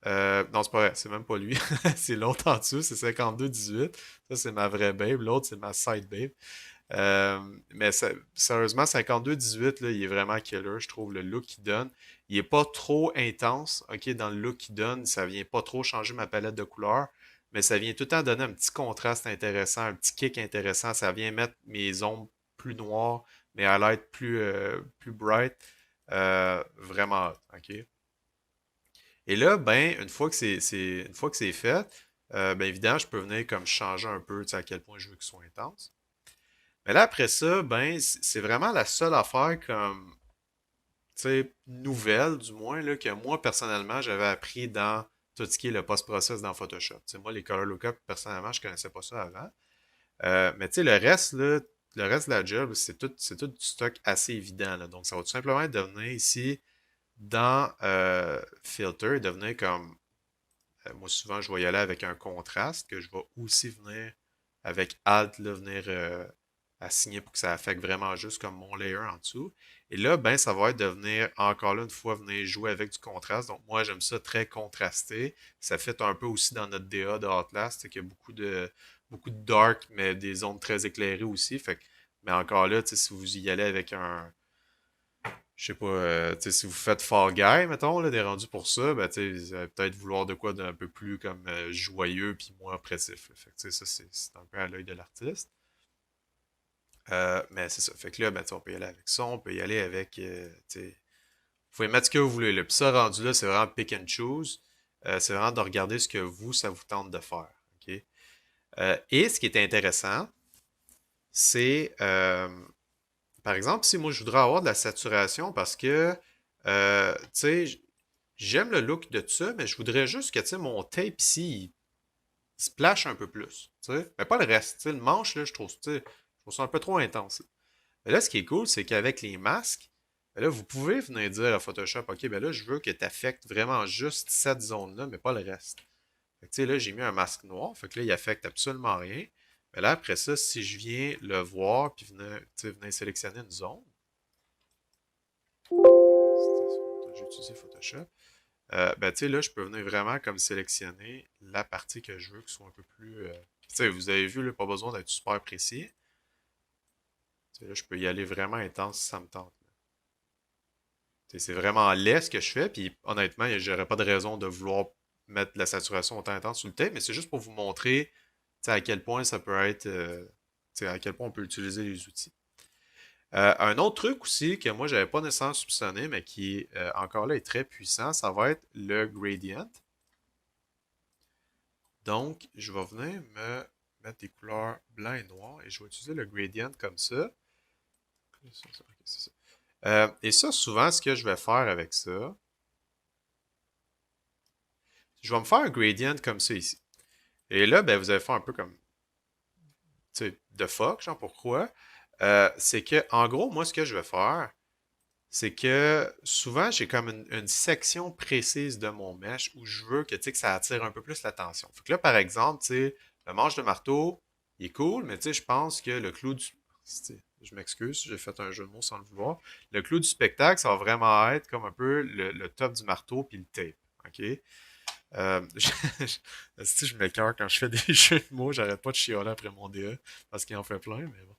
Non, c'est pas vrai, c'est même pas lui. C'est l'autre en dessous, c'est 5218. Ça, c'est ma vraie babe. L'autre, c'est ma side babe. Mais sérieusement, 5218, là, il est vraiment killer. Je trouve le look qu'il donne. Il est pas trop intense, ok, dans le look qu'il donne. Ça vient pas trop changer ma palette de couleurs. Mais ça vient tout le temps donner un petit contraste intéressant, un petit kick intéressant. Ça vient mettre mes ombres plus noires, mes highlights plus bright. Vraiment hot, ok? Et là, ben, une fois que c'est fait, ben évidemment, je peux venir comme changer un peu, tu sais, à quel point je veux qu'il soit intense. Mais là, après ça, ben, c'est vraiment la seule affaire comme, tu sais, nouvelle, du moins, là, que moi, personnellement, j'avais appris dans tout ce qui est le post-process dans Photoshop. Tu sais, moi, les color lookup, personnellement, je connaissais pas ça avant. Mais tu sais, le reste, là, le reste de la job, c'est tout du stock assez évident, là. Donc, ça va tout simplement devenir ici, dans Filter, devenir comme moi, souvent, je vais y aller avec un contraste que je vais aussi venir avec Alt, là, venir assigner pour que ça affecte vraiment juste comme mon layer en dessous. Et là, ben, ça va être de venir, encore là, une fois, venir jouer avec du contraste. Donc, moi, j'aime ça très contrasté. Ça fait un peu aussi dans notre DA de Outlast, c'est qu'il y a beaucoup de dark, mais des zones très éclairées aussi. Fait mais encore là, si vous y allez avec je sais pas, tu sais, si vous faites Fall Guy, mettons, là, des rendus pour ça, ben, tu sais, vous allez peut-être vouloir de quoi d'un peu plus comme joyeux puis moins oppressif. Là. Fait que, tu sais, ça, c'est un peu à l'œil de l'artiste. Mais c'est ça. Fait que là, ben, tu sais, on peut y aller avec ça, on peut y aller avec, tu sais, vous pouvez mettre ce que vous voulez. Là. Puis ça, rendu là, c'est vraiment pick and choose. C'est vraiment de regarder ce que vous, ça vous tente de faire. OK? Et ce qui est intéressant, c'est par exemple, si moi je voudrais avoir de la saturation parce que, tu sais, j'aime le look de ça, mais je voudrais juste que, tu sais, mon tape ici, il splash un peu plus, tu sais. Mais pas le reste, tu sais, le manche, là, je trouve ça un peu trop intense. Mais là, ce qui est cool, c'est qu'avec les masques, ben là, vous pouvez venir dire à Photoshop, OK, ben là, je veux que tu affectes vraiment juste cette zone-là, mais pas le reste. Fait que, tu sais, là, j'ai mis un masque noir, fait que là, il affecte absolument rien. Mais là, après ça, si je viens le voir, puis venir sélectionner une zone, j'ai utilisé Photoshop, ben, tu sais, là, je peux venir vraiment comme sélectionner la partie que je veux, qui soit un peu plus... tu sais, vous avez vu, là, pas besoin d'être super précis. Tu sais, là, je peux y aller vraiment intense si ça me tente. Tu sais, c'est vraiment laid ce que je fais, puis honnêtement, j'aurais pas de raison de vouloir mettre la saturation autant intense sur le tape, mais c'est juste pour vous montrer, tu sais, à quel point ça peut être... tu sais, à quel point on peut utiliser les outils. Un autre truc aussi que moi j'avais pas nécessairement soupçonné, mais qui encore là est très puissant, ça va être le gradient. Donc, je vais venir me mettre des couleurs blanc et noir et je vais utiliser le gradient comme ça. Et ça, souvent, ce que je vais faire avec ça, je vais me faire un gradient comme ça ici. Et là, ben, vous allez faire un peu comme, tu sais, de fuck, genre pourquoi? C'est que, en gros, moi, ce que je vais faire, c'est que souvent, j'ai comme une section précise de mon mesh où je veux que, tu sais, que ça attire un peu plus l'attention. Fait que là, par exemple, tu sais, le manche de marteau, il est cool, mais tu sais, je pense que le clou du... Je m'excuse, j'ai fait un jeu de mots sans le vouloir. Le clou du spectacle, ça va vraiment être comme un peu le top du marteau puis le tape. OK? Je m'écoeure quand je fais des jeux de mots, j'arrête pas de chialer après mon DA parce qu'il en fait plein, mais bon.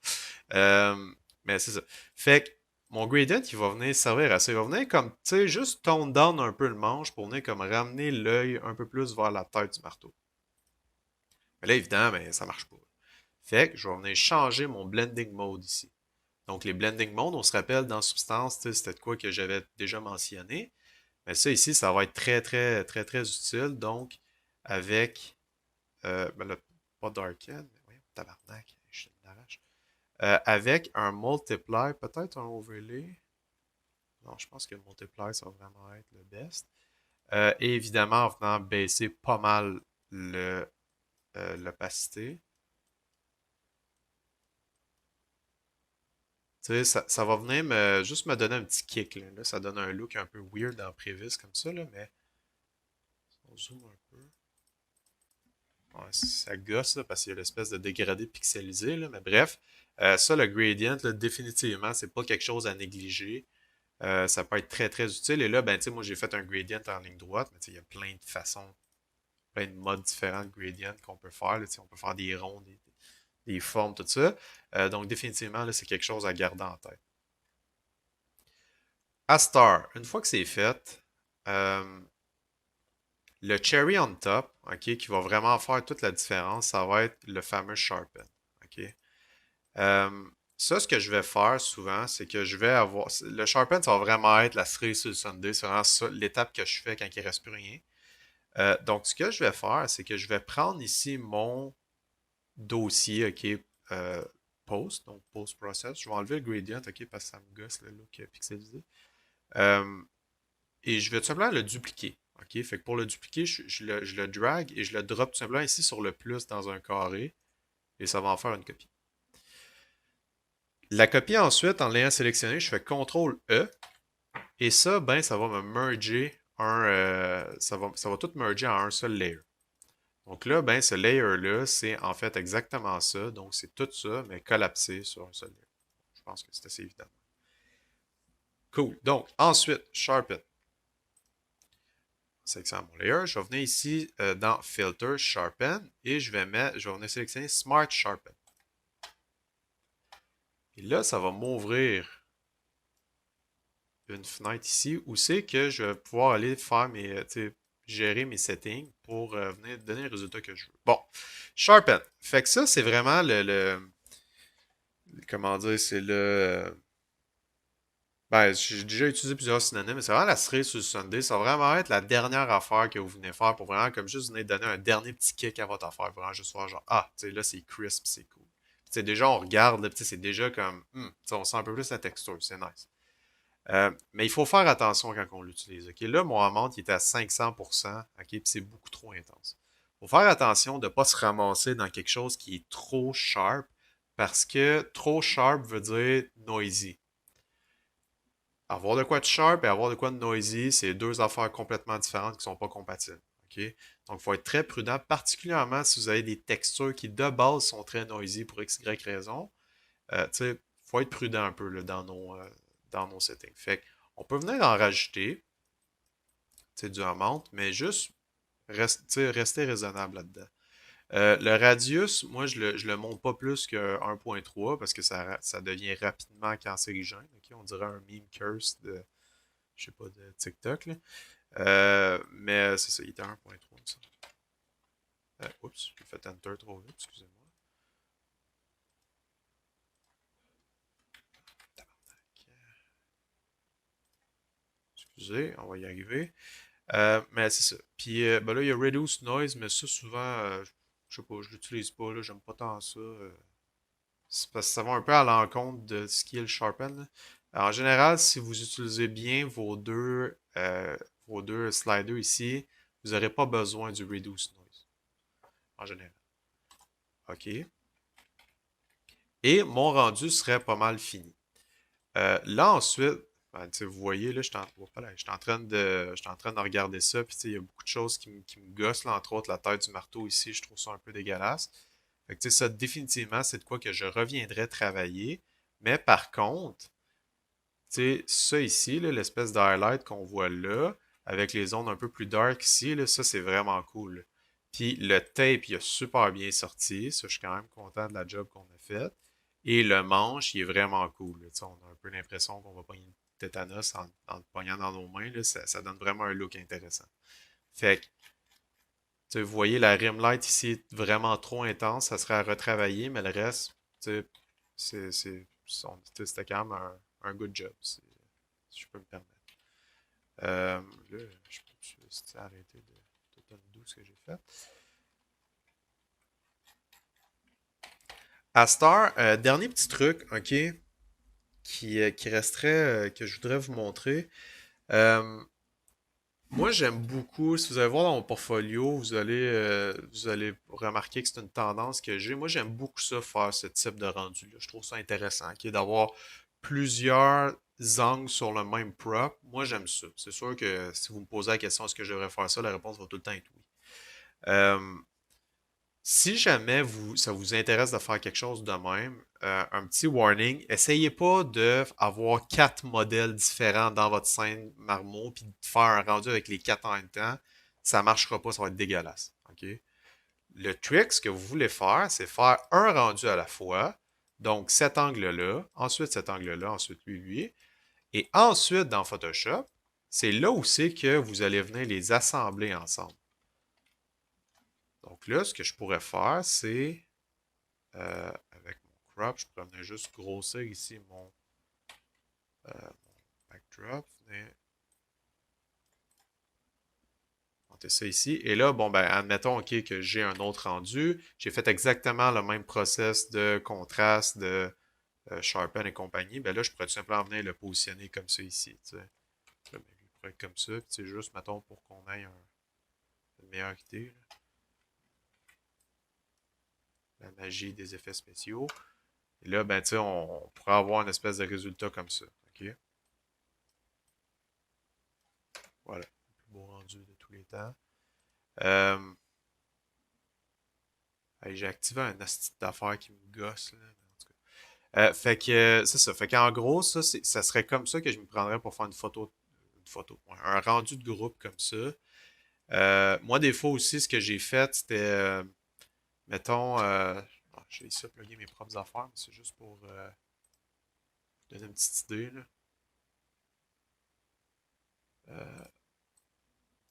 Mais c'est ça. Fait que mon gradient, il va venir servir à ça. Il va venir comme, tu sais, juste tone down un peu le manche pour venir comme ramener l'œil un peu plus vers la tête du marteau. Mais là, évidemment, ben, ça marche pas. Fait que je vais venir changer mon blending mode ici. Donc, les blending modes, on se rappelle dans Substance, c'était de quoi que j'avais déjà mentionné. Mais ça ici, ça va être très, très, très, très utile. Donc, avec, ben là, pas Darken, mais oui, tabarnak, je suis une arrache. Avec un multiply, peut-être un overlay. Non, je pense que le multiply, ça va vraiment être le best. Et évidemment, en venant baisser pas mal l'opacité. Tu sais, ça va venir juste me donner un petit kick. Là. Ça donne un look un peu weird dans Previs comme ça, là, mais on zoome un peu. Ouais, ça gosse là, parce qu'il y a l'espèce de dégradé pixelisé, là, mais bref. Ça, le gradient, là, définitivement, c'est pas quelque chose à négliger. Ça peut être très très utile. Et là, ben, tu sais, moi j'ai fait un gradient en ligne droite, mais tu sais, il y a plein de façons, plein de modes différents de gradient qu'on peut faire. Là, tu sais, on peut faire des ronds, des formes, tout ça. Donc définitivement, là, c'est quelque chose à garder en tête. À Star, une fois que c'est fait, le cherry on top, ok, qui va vraiment faire toute la différence, ça va être le fameux sharpen. Ok. Ça, ce que je vais faire souvent, c'est que je vais avoir. Le sharpen, ça va vraiment être la cerise sur le sundae. C'est vraiment ça, l'étape que je fais quand il ne reste plus rien. Donc, ce que je vais faire, c'est que je vais prendre ici mon dossier, ok, post, donc post process. Je vais enlever le gradient, ok, parce que ça me gosse le look pixelisé. Et je vais tout simplement le dupliquer. Ok, fait que pour le dupliquer, je le drag et je le drop tout simplement ici sur le plus dans un carré. Et ça va en faire une copie. La copie ensuite, en l'ayant sélectionné, je fais CTRL-E. Et ça, ben, ça va me merger ça va tout merger en un seul layer. Donc là, ben, ce layer-là, c'est en fait exactement ça. Donc c'est tout ça, mais collapsé sur un seul layer. Je pense que c'est assez évident. Cool. Donc, ensuite, Sharpen. Sélectionne mon layer. Je vais venir ici dans Filter, Sharpen, et je vais venir sélectionner Smart Sharpen. Et là, ça va m'ouvrir une fenêtre ici où c'est que je vais pouvoir aller faire gérer mes settings pour venir donner le résultat que je veux. Bon, Sharpen. Fait que ça, c'est vraiment comment dire, c'est le. Ben, j'ai déjà utilisé plusieurs synonymes, mais c'est vraiment la cerise sur le sundae. Ça va vraiment être la dernière affaire que vous venez faire pour vraiment comme juste venir donner un dernier petit kick à votre affaire. Vraiment juste faire genre, ah, tu sais, là, c'est crisp, c'est cool. Tu sais, déjà, on regarde, là, c'est déjà comme, on sent un peu plus la texture, c'est nice. Mais il faut faire attention quand on l'utilise. Ok, là, mon amount il est à 500%, ok, puis c'est beaucoup trop intense. Il faut faire attention de ne pas se ramasser dans quelque chose qui est trop sharp, parce que trop sharp veut dire noisy. Avoir de quoi de sharp et avoir de quoi de noisy, c'est deux affaires complètement différentes qui ne sont pas compatibles. Okay? Donc, il faut être très prudent, particulièrement si vous avez des textures qui de base sont très noisy pour x, y raison. Il faut être prudent un peu là, dans nos settings. Fait on peut venir en rajouter du amount, mais juste rester raisonnable là-dedans. Le radius, moi, je le monte pas plus que 1.3 parce que ça devient rapidement cancérigène. Okay? On dirait un meme curse de, je sais pas, de TikTok. Là. Mais c'est ça, il était à 1.3. Oups, j'ai fait Enter trop vite, excusez-moi. Excusez, on va y arriver. Mais c'est ça. Puis ben là, il y a Reduce Noise, mais ça, souvent, je sais pas, je l'utilise pas, là, j'aime pas tant ça. C'est parce que ça va un peu à l'encontre de ce qui est le Sharpen. Là. Alors, en général, si vous utilisez bien vos deux sliders ici, vous n'aurez pas besoin du Reduce Noise. En général. OK. Et mon rendu serait pas mal fini. Là, ensuite, ben, vous voyez, là, je suis en train de regarder ça, puis il y a beaucoup de choses qui me gossent, là, entre autres la taille du marteau ici, je trouve ça un peu dégueulasse. Fait que, ça, définitivement, c'est de quoi que je reviendrai travailler. Mais par contre, ça ici, l'espèce d'highlight qu'on voit là, avec les zones un peu plus dark ici, là, ça, c'est vraiment cool. Puis le tape, il a super bien sorti. Ça, je suis quand même content de la job qu'on a faite. Et le manche, il est vraiment cool. Là. On a un peu l'impression qu'on va pogner une tétanos en le pognant dans nos mains. Là. Ça donne vraiment un look intéressant. Fait que, vous voyez la rim light ici vraiment trop intense, ça serait à retravailler, mais le reste, c'était quand même un good job, si je peux me permettre. Là, je peux juste arrêter de tout undo ce que j'ai fait. À Star, dernier petit truc, ok, qui resterait, que je voudrais vous montrer. Moi, j'aime beaucoup, si vous allez voir dans mon portfolio, vous allez remarquer que c'est une tendance que j'ai. Moi, j'aime beaucoup ça, faire ce type de rendu-là. Je trouve ça intéressant, qui est d'avoir plusieurs angles sur le même prop. Moi, j'aime ça. C'est sûr que si vous me posez la question, est-ce que je devrais faire ça, la réponse va tout le temps être oui. Euh, Si jamais ça vous intéresse de faire quelque chose de même, un petit warning, essayez pas d'avoir 4 modèles différents dans votre scène marmot puis de faire un rendu avec les 4 en même temps. Ça marchera pas, ça va être dégueulasse. OK? Le trick, ce que vous voulez faire, c'est faire un rendu à la fois. Donc cet angle-là, ensuite cet angle-là, ensuite lui. Et ensuite, dans Photoshop, c'est là où c'est que vous allez venir les assembler ensemble. Donc là, ce que je pourrais faire, c'est avec mon crop, je pourrais venir juste grossir ici mon backdrop. Venir monter ça ici. Et là, bon, ben, admettons, OK, que j'ai un autre rendu. J'ai fait exactement le même process de contraste, de sharpen et compagnie. Ben là, je pourrais tout simplement venir le positionner comme ça ici. Tu sais. Là, ben, il pourrait être comme ça. Puis c'est juste, mettons, pour qu'on ait une meilleure idée. Là. La magie des effets spéciaux. Et là, ben, tu sais, on pourrait avoir une espèce de résultat comme ça. OK? Voilà. Le plus beau rendu de tous les temps. J'ai activé un asti d'affaires qui me gosse. Là. Fait que c'est ça. Fait qu'en gros, ça serait comme ça que je me prendrais pour faire un rendu de groupe comme ça. Moi, des fois aussi, ce que j'ai fait, c'était, mettons, j'ai ici à plugger mes propres affaires, mais c'est juste pour vous donner une petite idée. Là.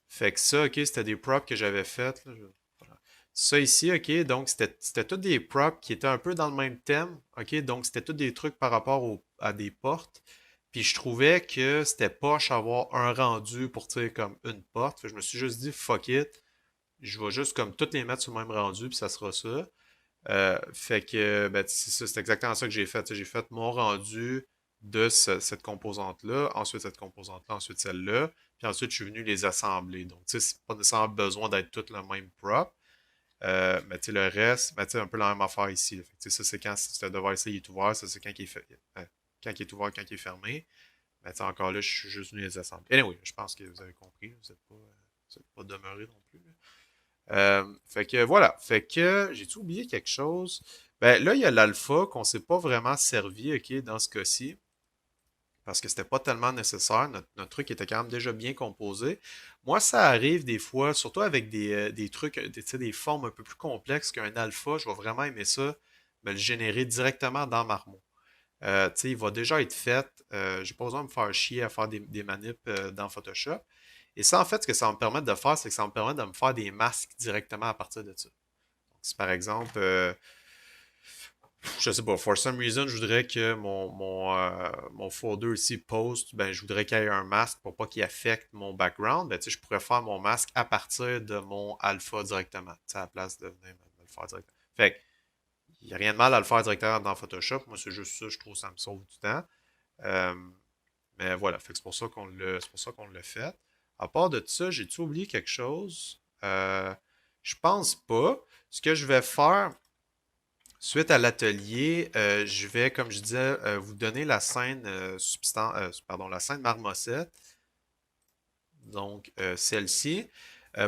Fait que ça, ok, c'était des props que j'avais faites. Là, voilà. Ça ici, ok, donc c'était tous des props qui étaient un peu dans le même thème, ok, donc c'était tous des trucs par rapport à des portes. Puis je trouvais que c'était poche avoir un rendu pour, tu sais, comme une porte. Fait que je me suis juste dit, fuck it, je vais juste comme toutes les mettre sur le même rendu, puis ça sera ça. Fait que, ben, c'est exactement ça que j'ai fait. J'ai fait mon rendu de cette composante-là, ensuite cette composante-là, ensuite celle-là, puis ensuite je suis venu les assembler. Donc, tu sais, c'est pas nécessairement besoin d'être toutes le même prop. Mais tu sais, le reste, ben, tu sais, un peu la même affaire ici. Là. Fait que, tu sais, ça, c'est quand ce device-là il est ouvert, ça, c'est quand il est, quand il est ouvert, quand il est fermé. Mais tu sais, encore là, je suis juste venu les assembler. Anyway, je pense que vous avez compris. Vous n'êtes pas demeuré non plus. Là. Fait que voilà. Fait que j'ai-tu oublié quelque chose? Ben là, il y a l'alpha qu'on s'est pas vraiment servi, ok, dans ce cas-ci. Parce que c'était pas tellement nécessaire. Notre truc était quand même déjà bien composé. Moi, ça arrive des fois, surtout avec des trucs, tu sais, des formes un peu plus complexes qu'un alpha, je vais vraiment aimer ça, me le générer directement dans Marmo. Tu sais, il va déjà être fait. J'ai pas besoin de me faire chier à faire des manips dans Photoshop. Et ça, en fait, ce que ça va me permettre de faire, c'est que ça va me permettre de me faire des masques directement à partir de ça. Donc, si par exemple, je sais pas, for some reason, je voudrais que mon folder ici post, ben, je voudrais qu'il y ait un masque pour pas qu'il affecte mon background, ben, tu sais, je pourrais faire mon masque à partir de mon alpha directement, tu sais, à la place de venir me le faire directement. Fait que, il n'y a rien de mal à le faire directement dans Photoshop. Moi, c'est juste ça, je trouve que ça me sauve du temps. Euh, mais voilà, fait que c'est pour ça qu'on l'a fait. À part de ça, j'ai-tu oublié quelque chose? Je pense pas. Ce que je vais faire, suite à l'atelier, je vais, comme je disais, vous donner la scène pardon, la scène marmoset. Donc, celle-ci,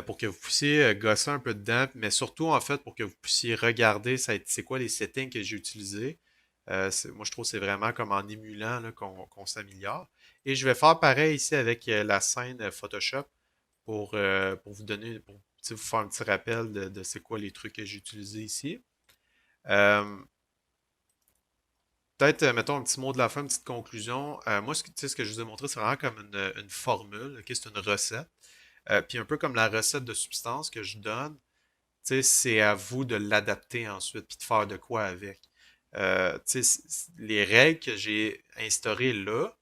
pour que vous puissiez gosser un peu dedans, mais surtout, en fait, pour que vous puissiez regarder c'est quoi les settings que j'ai utilisés. Moi, je trouve que c'est vraiment comme en émulant là, qu'on s'améliore. Et je vais faire pareil ici avec la scène Photoshop pour vous donner, pour vous faire un petit rappel de c'est quoi les trucs que j'ai utilisés ici. Euh, peut-être, mettons, un petit mot de la fin, une petite conclusion. Moi, ce que je vous ai montré, c'est vraiment comme une formule, ok? C'est une recette. Puis un peu comme la recette de substance que je donne, tu sais, c'est à vous de l'adapter ensuite, puis de faire de quoi avec. Tu sais, les règles que j'ai instaurées là,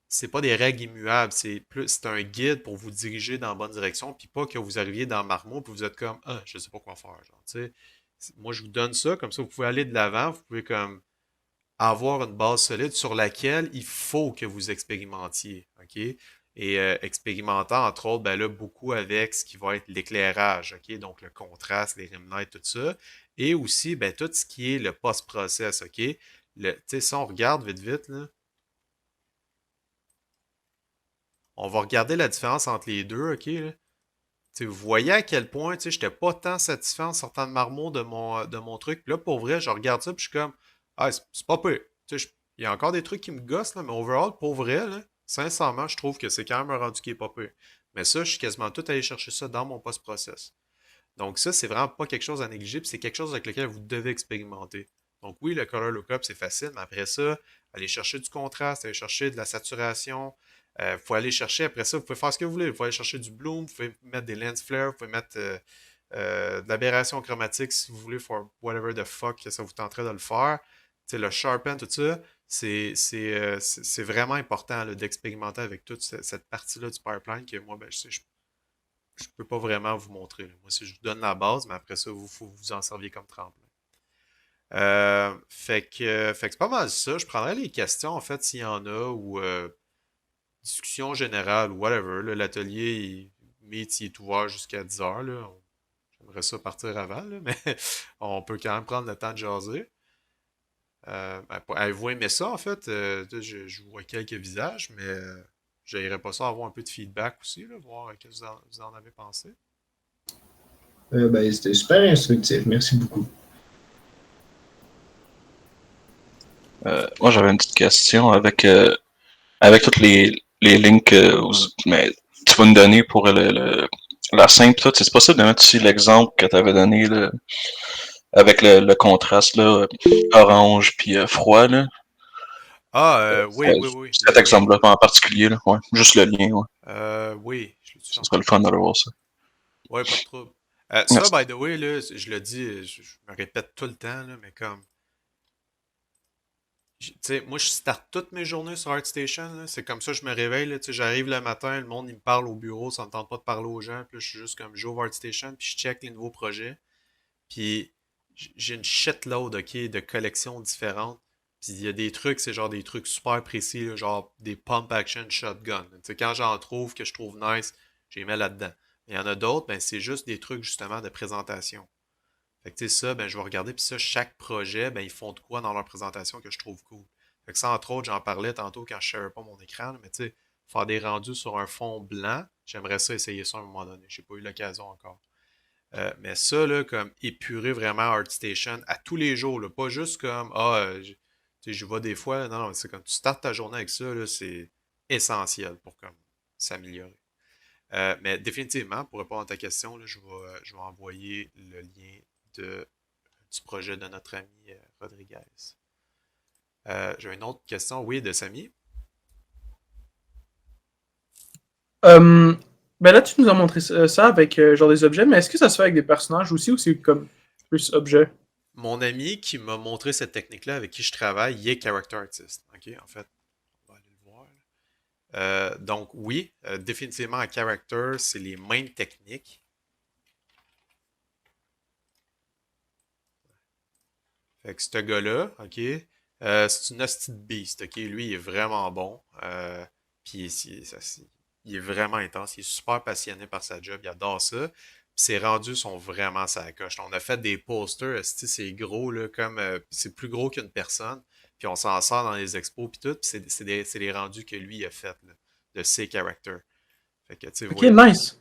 c'est pas des règles immuables, c'est un guide pour vous diriger dans la bonne direction, puis pas que vous arriviez dans Marmot, puis vous êtes comme, ah, je sais pas quoi faire, genre, tu sais. Moi, je vous donne ça, comme ça, vous pouvez aller de l'avant, vous pouvez comme avoir une base solide sur laquelle il faut que vous expérimentiez, OK? Et expérimentant, entre autres, ben là, beaucoup avec ce qui va être l'éclairage, OK? Donc, le contraste, les rim lights, tout ça. Et aussi, ben, tout ce qui est le post-process, OK? Tu sais, si on regarde vite, vite, là, on va regarder la différence entre les deux, OK? Là. Tu sais, vous voyez à quel point, tu sais, j'étais pas tant satisfait en sortant de Marmot de mon truc. Puis là, pour vrai, je regarde ça, puis je suis comme, ah, c'est pas peu. Tu sais, il y a encore des trucs qui me gossent, là, mais overall, pour vrai, là, sincèrement, je trouve que c'est quand même un rendu qui est pas peu. Mais ça, je suis quasiment tout allé chercher ça dans mon post-process. Donc ça, c'est vraiment pas quelque chose à négliger, puis c'est quelque chose avec lequel vous devez expérimenter. Donc oui, le color lookup, c'est facile, mais après ça, aller chercher du contraste, aller chercher de la saturation. Vous pouvez aller chercher, après ça, vous pouvez faire ce que vous voulez. Vous pouvez aller chercher du bloom, vous pouvez mettre des lens flares, vous pouvez mettre de l'aberration chromatique si vous voulez, for whatever the fuck que ça vous tenterait de le faire. Tu sais, le sharpen, tout ça, c'est vraiment important d'expérimenter avec toute cette partie-là du pipeline que moi, ben, je peux pas vraiment vous montrer. Là. Moi, je vous donne la base, mais après ça, faut vous en servir comme tremplin. Fait que c'est pas mal ça. Je prendrais les questions, en fait, s'il y en a, ou discussion générale, ou whatever. Là. L'atelier, Meet, il est ouvert jusqu'à 10 heures. Là. J'aimerais ça partir avant, là, mais on peut quand même prendre le temps de jaser. Avez-vous aimé ça, en fait? Je vois quelques visages, mais j'aimerais pas ça avoir un peu de feedback aussi, là, voir ce que vous en avez pensé. Ben, c'était super instructif. Merci beaucoup. Moi, j'avais une petite question avec toutes les links mais tu vas nous donner pour la scène. C'est possible de mettre aussi l'exemple que tu avais donné là, avec le contraste là, orange puis froid. Là. Ah, oui, oui, oui. Cet Le lien. exemple-là en particulier. Là, ouais. Juste le lien. Ouais. Oui, je l'ai-tu Ça en serait le train fun de le voir, ça. Ouais, pas de trouble. Ça, Merci. by the way, là, je le dis, je me répète tout le temps, là, mais comme, tu sais, moi, je starte toutes mes journées sur ArtStation, là. C'est comme ça que je me réveille, là, tu sais, j'arrive le matin, le monde, il me parle au bureau, ça me tente pas de parler aux gens, puis là, je suis juste comme, j'ouvre ArtStation, puis je check les nouveaux projets, puis j'ai une shitload, ok, de collections différentes, puis il y a des trucs, c'est genre des trucs super précis, là, genre des pump action shotgun, là. Tu sais, quand j'en trouve, que je trouve nice, je les mets là-dedans. Il y en a d'autres, ben, c'est juste des trucs, justement, de présentation. Fait que tu sais, ça, ben, je vais regarder, puis ça, chaque projet, ben, ils font de quoi dans leur présentation que je trouve cool. Fait que ça, entre autres, j'en parlais tantôt quand je share pas mon écran, là, mais tu sais, faire des rendus sur un fond blanc, j'aimerais ça essayer ça à un moment donné. J'ai pas eu l'occasion encore. Mais ça, là, comme épurer vraiment ArtStation à tous les jours, là, pas juste comme, tu sais, je vois des fois, non, non, c'est comme tu startes ta journée avec ça, là, c'est essentiel pour comme s'améliorer. Mais définitivement, pour répondre à ta question, là, je vais envoyer le lien du projet de notre ami Rodriguez. J'ai une autre question, oui, de Samy. Ben là, tu nous as montré ça avec genre des objets, mais est-ce que ça se fait avec des personnages aussi ou c'est comme plus objet? Mon ami qui m'a montré cette technique-là, avec qui je travaille, il est character artist. Ok, en fait, on va aller le voir. Donc oui, définitivement en character, c'est les mêmes techniques. Fait que ce gars-là, ok, c'est une hostie de beast, ok, lui il est vraiment bon, puis il est vraiment intense, il est super passionné par sa job, il adore ça, puis ses rendus sont vraiment sa coche. On a fait des posters, esti, c'est gros là, comme c'est plus gros qu'une personne, puis on s'en sort dans les expos puis tout, puis c'est les rendus que lui a fait là, de ses characters. Fait que tu sais, Ok, ouais. nice.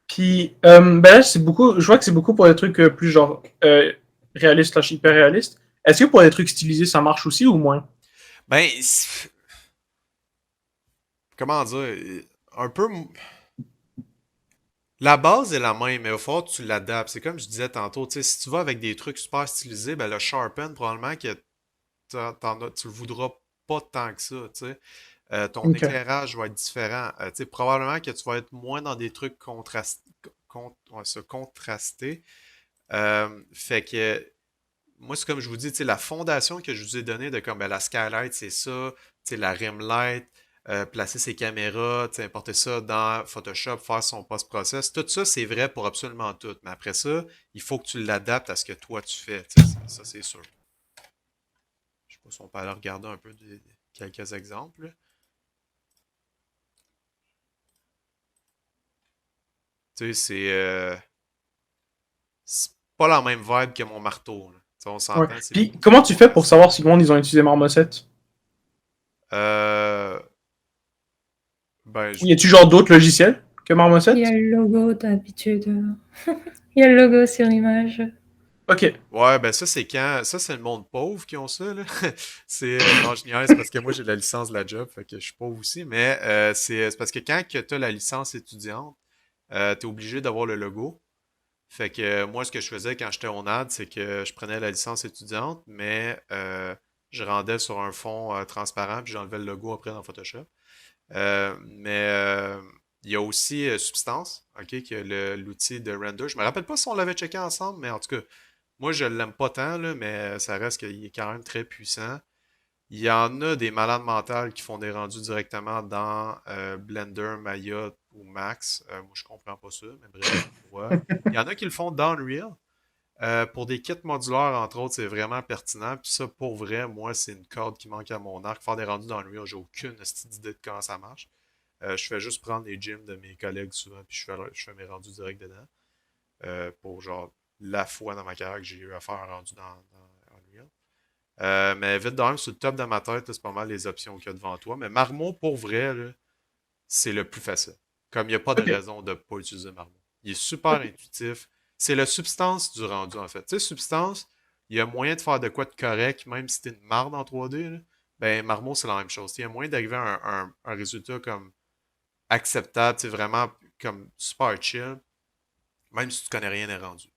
Puis, ben là, c'est beaucoup, je vois que c'est beaucoup pour des trucs plus genre réalistes slash hyper réalistes. Est-ce que pour des trucs stylisés, ça marche aussi ou moins? Ben, comment dire, un peu. La base est la même, mais il va falloir que tu l'adaptes. C'est comme je disais tantôt, tu sais, si tu vas avec des trucs super stylisés, ben le Sharpen, probablement que tu le voudras pas tant que ça, tu sais. Ton Ok. éclairage va être différent. Tu sais, probablement que tu vas être moins dans des trucs contrastés. Fait que moi, c'est comme je vous dis, tu sais, la fondation que je vous ai donnée de comme ben, la skylight, c'est ça, tu sais, la rim light, placer ses caméras, tu sais, importer ça dans Photoshop, faire son post-process, tout ça, c'est vrai pour absolument tout. Mais après ça, il faut que tu l'adaptes à ce que toi tu fais, tu sais, ça c'est sûr. Je sais pas si on peut aller regarder un peu quelques exemples. Tu sais, c'est pas la même vibe que mon marteau, là. Tu sais, on Ouais. s'entend, c'est Puis beaucoup comment plus tu fais pour contrasté. savoir si le monde ils ont utilisé Marmoset? Euh, ben, Y a-tu genre d'autres logiciels que Marmoset? Il y a le logo d'habitude. Il y a le logo sur l'image. Ok. ouais, ben ça, c'est quand. Ça, c'est le monde pauvre qui ont ça, là. Non, je niaise parce que moi, j'ai la licence de la job, fait que je suis pauvre aussi, mais c'est parce que quand tu as la licence étudiante, tu es obligé d'avoir le logo. Fait que moi, ce que je faisais quand j'étais au NAD, c'est que je prenais la licence étudiante, mais je rendais sur un fond transparent, puis j'enlevais le logo après dans Photoshop. Mais il y a aussi Substance, ok, qui est l'outil de render. Je me rappelle pas si on l'avait checké ensemble, mais en tout cas, moi je l'aime pas tant, là, mais ça reste qu'il est quand même très puissant. Il y en a des malades mentales qui font des rendus directement dans Blender, Maya ou Max. Moi je comprends pas ça, mais bref, ouais. Il y en a qui le font dans Unreal. Pour des kits modulaires, entre autres, c'est vraiment pertinent. Puis ça, pour vrai, moi, c'est une corde qui manque à mon arc. Faire des rendus dans Unreal, j'ai aucune idée de comment ça marche. Je fais juste prendre les gyms de mes collègues souvent, puis je fais mes rendus directs dedans. Pour genre la fois dans ma carrière que j'ai eu à faire un rendu dans Unreal. Mais vite dans même, sur le top de ma tête, là, c'est pas mal les options qu'il y a devant toi. Mais Marmot, pour vrai, là, c'est le plus facile. Comme il n'y a pas de Ok. raison de ne pas utiliser Marmot. Il est super intuitif. C'est la substance du rendu, en fait. Tu sais, substance, il y a moyen de faire de quoi de correct, même si t'es une marde en 3D, là. Ben, Marmot, c'est la même chose. Il y a moyen d'arriver à un résultat comme acceptable, tu sais, vraiment comme super chill, même si tu connais rien des rendus.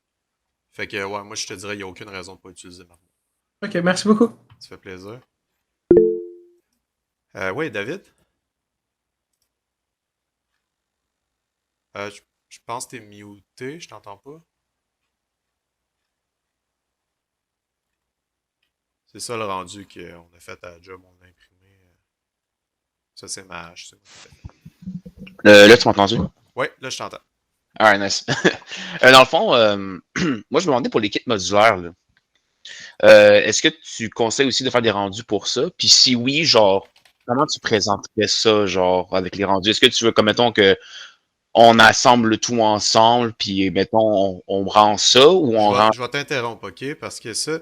Fait que, ouais, moi, je te dirais, il n'y a aucune raison de ne pas utiliser Marmot. Ok, merci beaucoup. Ça fait plaisir. Oui, David? Je pense que t'es muté, je t'entends pas. C'est ça le rendu qu'on a fait à la job, on l'a imprimé. Ça, c'est ma hache, c'est moi qui l'ai fait. Là, tu m'as entendu? Ouais, là, je t'entends. Alright, nice. Dans le fond, moi, je me demandais pour les kits modulaires, là, est-ce que tu conseilles aussi de faire des rendus pour ça? Puis si oui, genre, comment tu présenterais ça, genre, avec les rendus? Est-ce que tu veux, comme, mettons, que on assemble le tout ensemble, puis, mettons, on rend ça, ou on rend... Je vais t'interrompre, OK? Parce que ça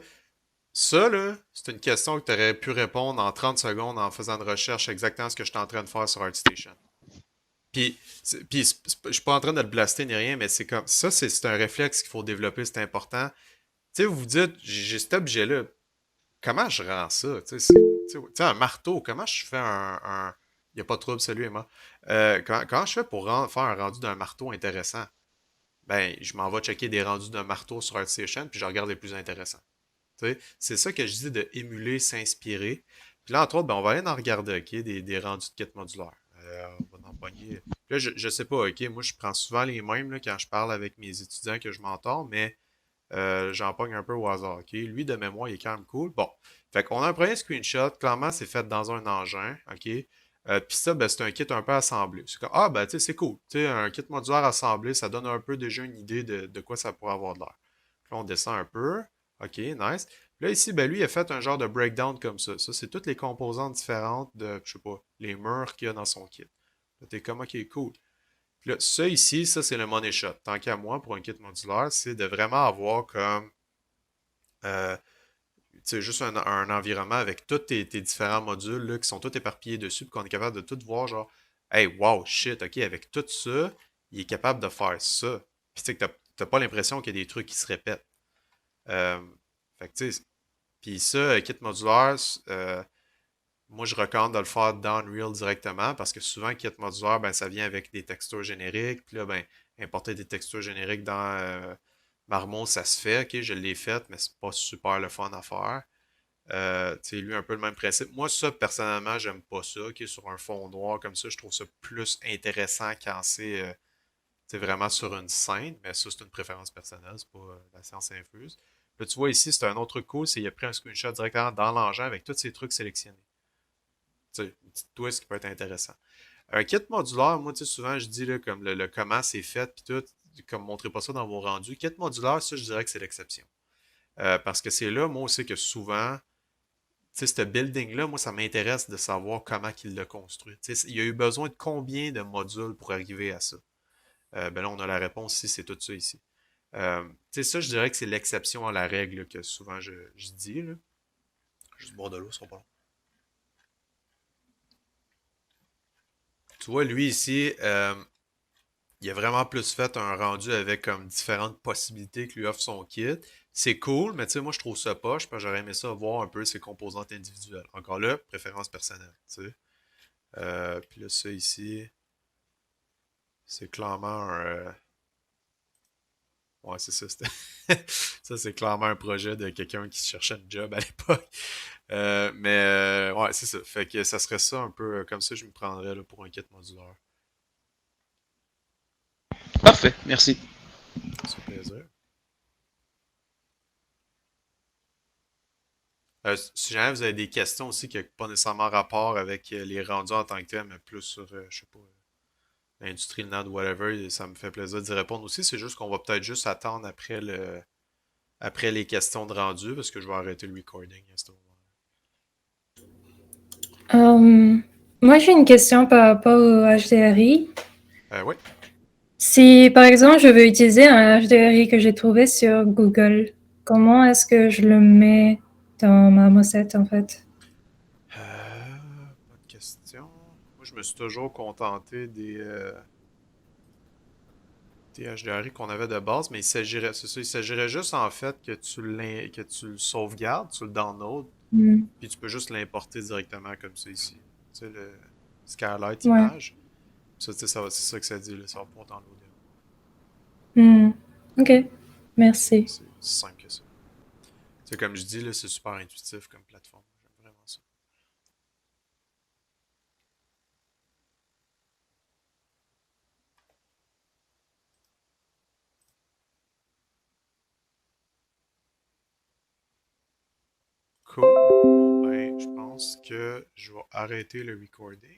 là, c'est une question que tu aurais pu répondre en 30 secondes en faisant une recherche exactement ce que je suis en train de faire sur ArtStation. Je suis pas en train de le blaster ni rien, mais c'est comme ça, c'est un réflexe qu'il faut développer, c'est important. Tu sais, vous vous dites, j'ai cet objet-là, comment je rends ça? Tu sais, un marteau, comment je fais il n'y a pas de trouble, salut Emma. Comment je fais pour faire un rendu d'un marteau intéressant? Ben, je m'en vais checker des rendus d'un marteau sur ArtStation, puis je regarde les plus intéressants. Tu sais, c'est ça que je dis de émuler, s'inspirer. Puis là, entre autres, ben, on va aller en regarder, OK, des rendus de kits modulaires. On va en pogner. Puis là, je sais pas, OK, moi, je prends souvent les mêmes là, quand je parle avec mes étudiants que je m'entends, mais j'en pogne un peu au hasard, OK? Lui, de mémoire, il est quand même cool. Bon, fait qu'on a un premier screenshot. Clairement, c'est fait dans un engin, OK? Puis ça, ben, c'est un kit un peu assemblé. C'est comme, ah, ben, tu sais, c'est cool. Tu sais, un kit modulaire assemblé, ça donne un peu déjà une idée de quoi ça pourrait avoir de l'air. Puis là, on descend un peu. OK, nice. Puis là, ici, ben, lui, il a fait un genre de breakdown comme ça. Ça, c'est toutes les composantes différentes de, je sais pas, les murs qu'il y a dans son kit. Là, t'es comme, OK, cool. Puis là, ça ici, ça, c'est le money shot. Tant qu'à moi, pour un kit modulaire, c'est de vraiment avoir comme euh, tu sais, juste un environnement avec tous tes différents modules là, qui sont tous éparpillés dessus, puis qu'on est capable de tout voir, genre, hey, wow, shit, ok, avec tout ça, il est capable de faire ça. Puis tu sais que t'as pas l'impression qu'il y a des trucs qui se répètent. Euh, fait que tu sais, puis ça, kit modulaire, moi je recommande de le faire dans Unreal directement parce que souvent, kit modulaire, ben, ça vient avec des textures génériques, puis là, ben, importer des textures génériques dans Marmot, ça se fait, ok, je l'ai fait, mais c'est pas super le fun à faire. Tu sais, lui, un peu le même principe. Moi, ça, personnellement, j'aime pas ça, qui est sur un fond noir comme ça. Je trouve ça plus intéressant quand c'est vraiment sur une scène, mais ça, c'est une préférence personnelle, c'est pas la science infuse. Là, tu vois ici, c'est un autre truc cool, c'est qu'il a pris un screenshot directement dans l'engin avec tous ces trucs sélectionnés. Tu sais, une petite twist qui peut être intéressant. Un kit modulaire, moi, tu sais, souvent, je dis là, comme le comment c'est fait, puis tout, comme montrez pas ça dans vos rendus. Kit modulaire, ça, je dirais que c'est l'exception. Parce que c'est là, moi aussi, que souvent, tu sais, ce building-là, moi, ça m'intéresse de savoir comment il l'a construit. Tu sais, il y a eu besoin de combien de modules pour arriver à ça? Ben là, on a la réponse ici, c'est tout ça ici. Tu sais, ça, je dirais que c'est l'exception à la règle là, que souvent je dis. Là. Juste boire de l'eau, ça sera pas long. Tu vois, lui ici, il a vraiment plus fait un rendu avec comme différentes possibilités que lui offre son kit. C'est cool, mais tu sais, moi, je trouve ça poche, parce que j'aurais aimé ça voir un peu ses composantes individuelles. Encore là, préférence personnelle, tu sais. Puis là, ça ici, c'est clairement un... Ouais, c'est ça. Ça, c'est clairement un projet de quelqu'un qui se cherchait un job à l'époque. Mais ouais, c'est ça. Fait que ça serait ça un peu comme ça, je me prendrais là, pour un kit modulaire. Parfait, merci. Ça fait plaisir. Si jamais vous avez des questions aussi qui n'ont pas nécessairement rapport avec les rendus en tant que tel, mais plus sur, je sais pas, l'industrie, le NAD, whatever, ça me fait plaisir d'y répondre aussi. C'est juste qu'on va peut-être juste attendre après les questions de rendu, parce que je vais arrêter le recording à ce moment. Moi, j'ai une question par rapport au HDRI. Oui. Si, par exemple, je veux utiliser un HDRI que j'ai trouvé sur Google, comment est-ce que je le mets dans ma mosette, en fait? Bonne question. Moi, je me suis toujours contenté des HDRI qu'on avait de base, mais c'est ça, il s'agirait juste en fait que tu le sauvegardes, tu le downloads, Hmm. puis tu peux juste l'importer directement comme ça ici. Tu sais, le Skylight Ouais. image. Ça, tu sais, c'est ça que ça dit, là, ça va pouvoir downloader. Hmm. Ok, merci. C'est aussi simple que ça. Tu sais, comme je dis, là, c'est super intuitif comme plateforme. J'aime vraiment ça. Cool. Bon, ben, je pense que je vais arrêter le recording.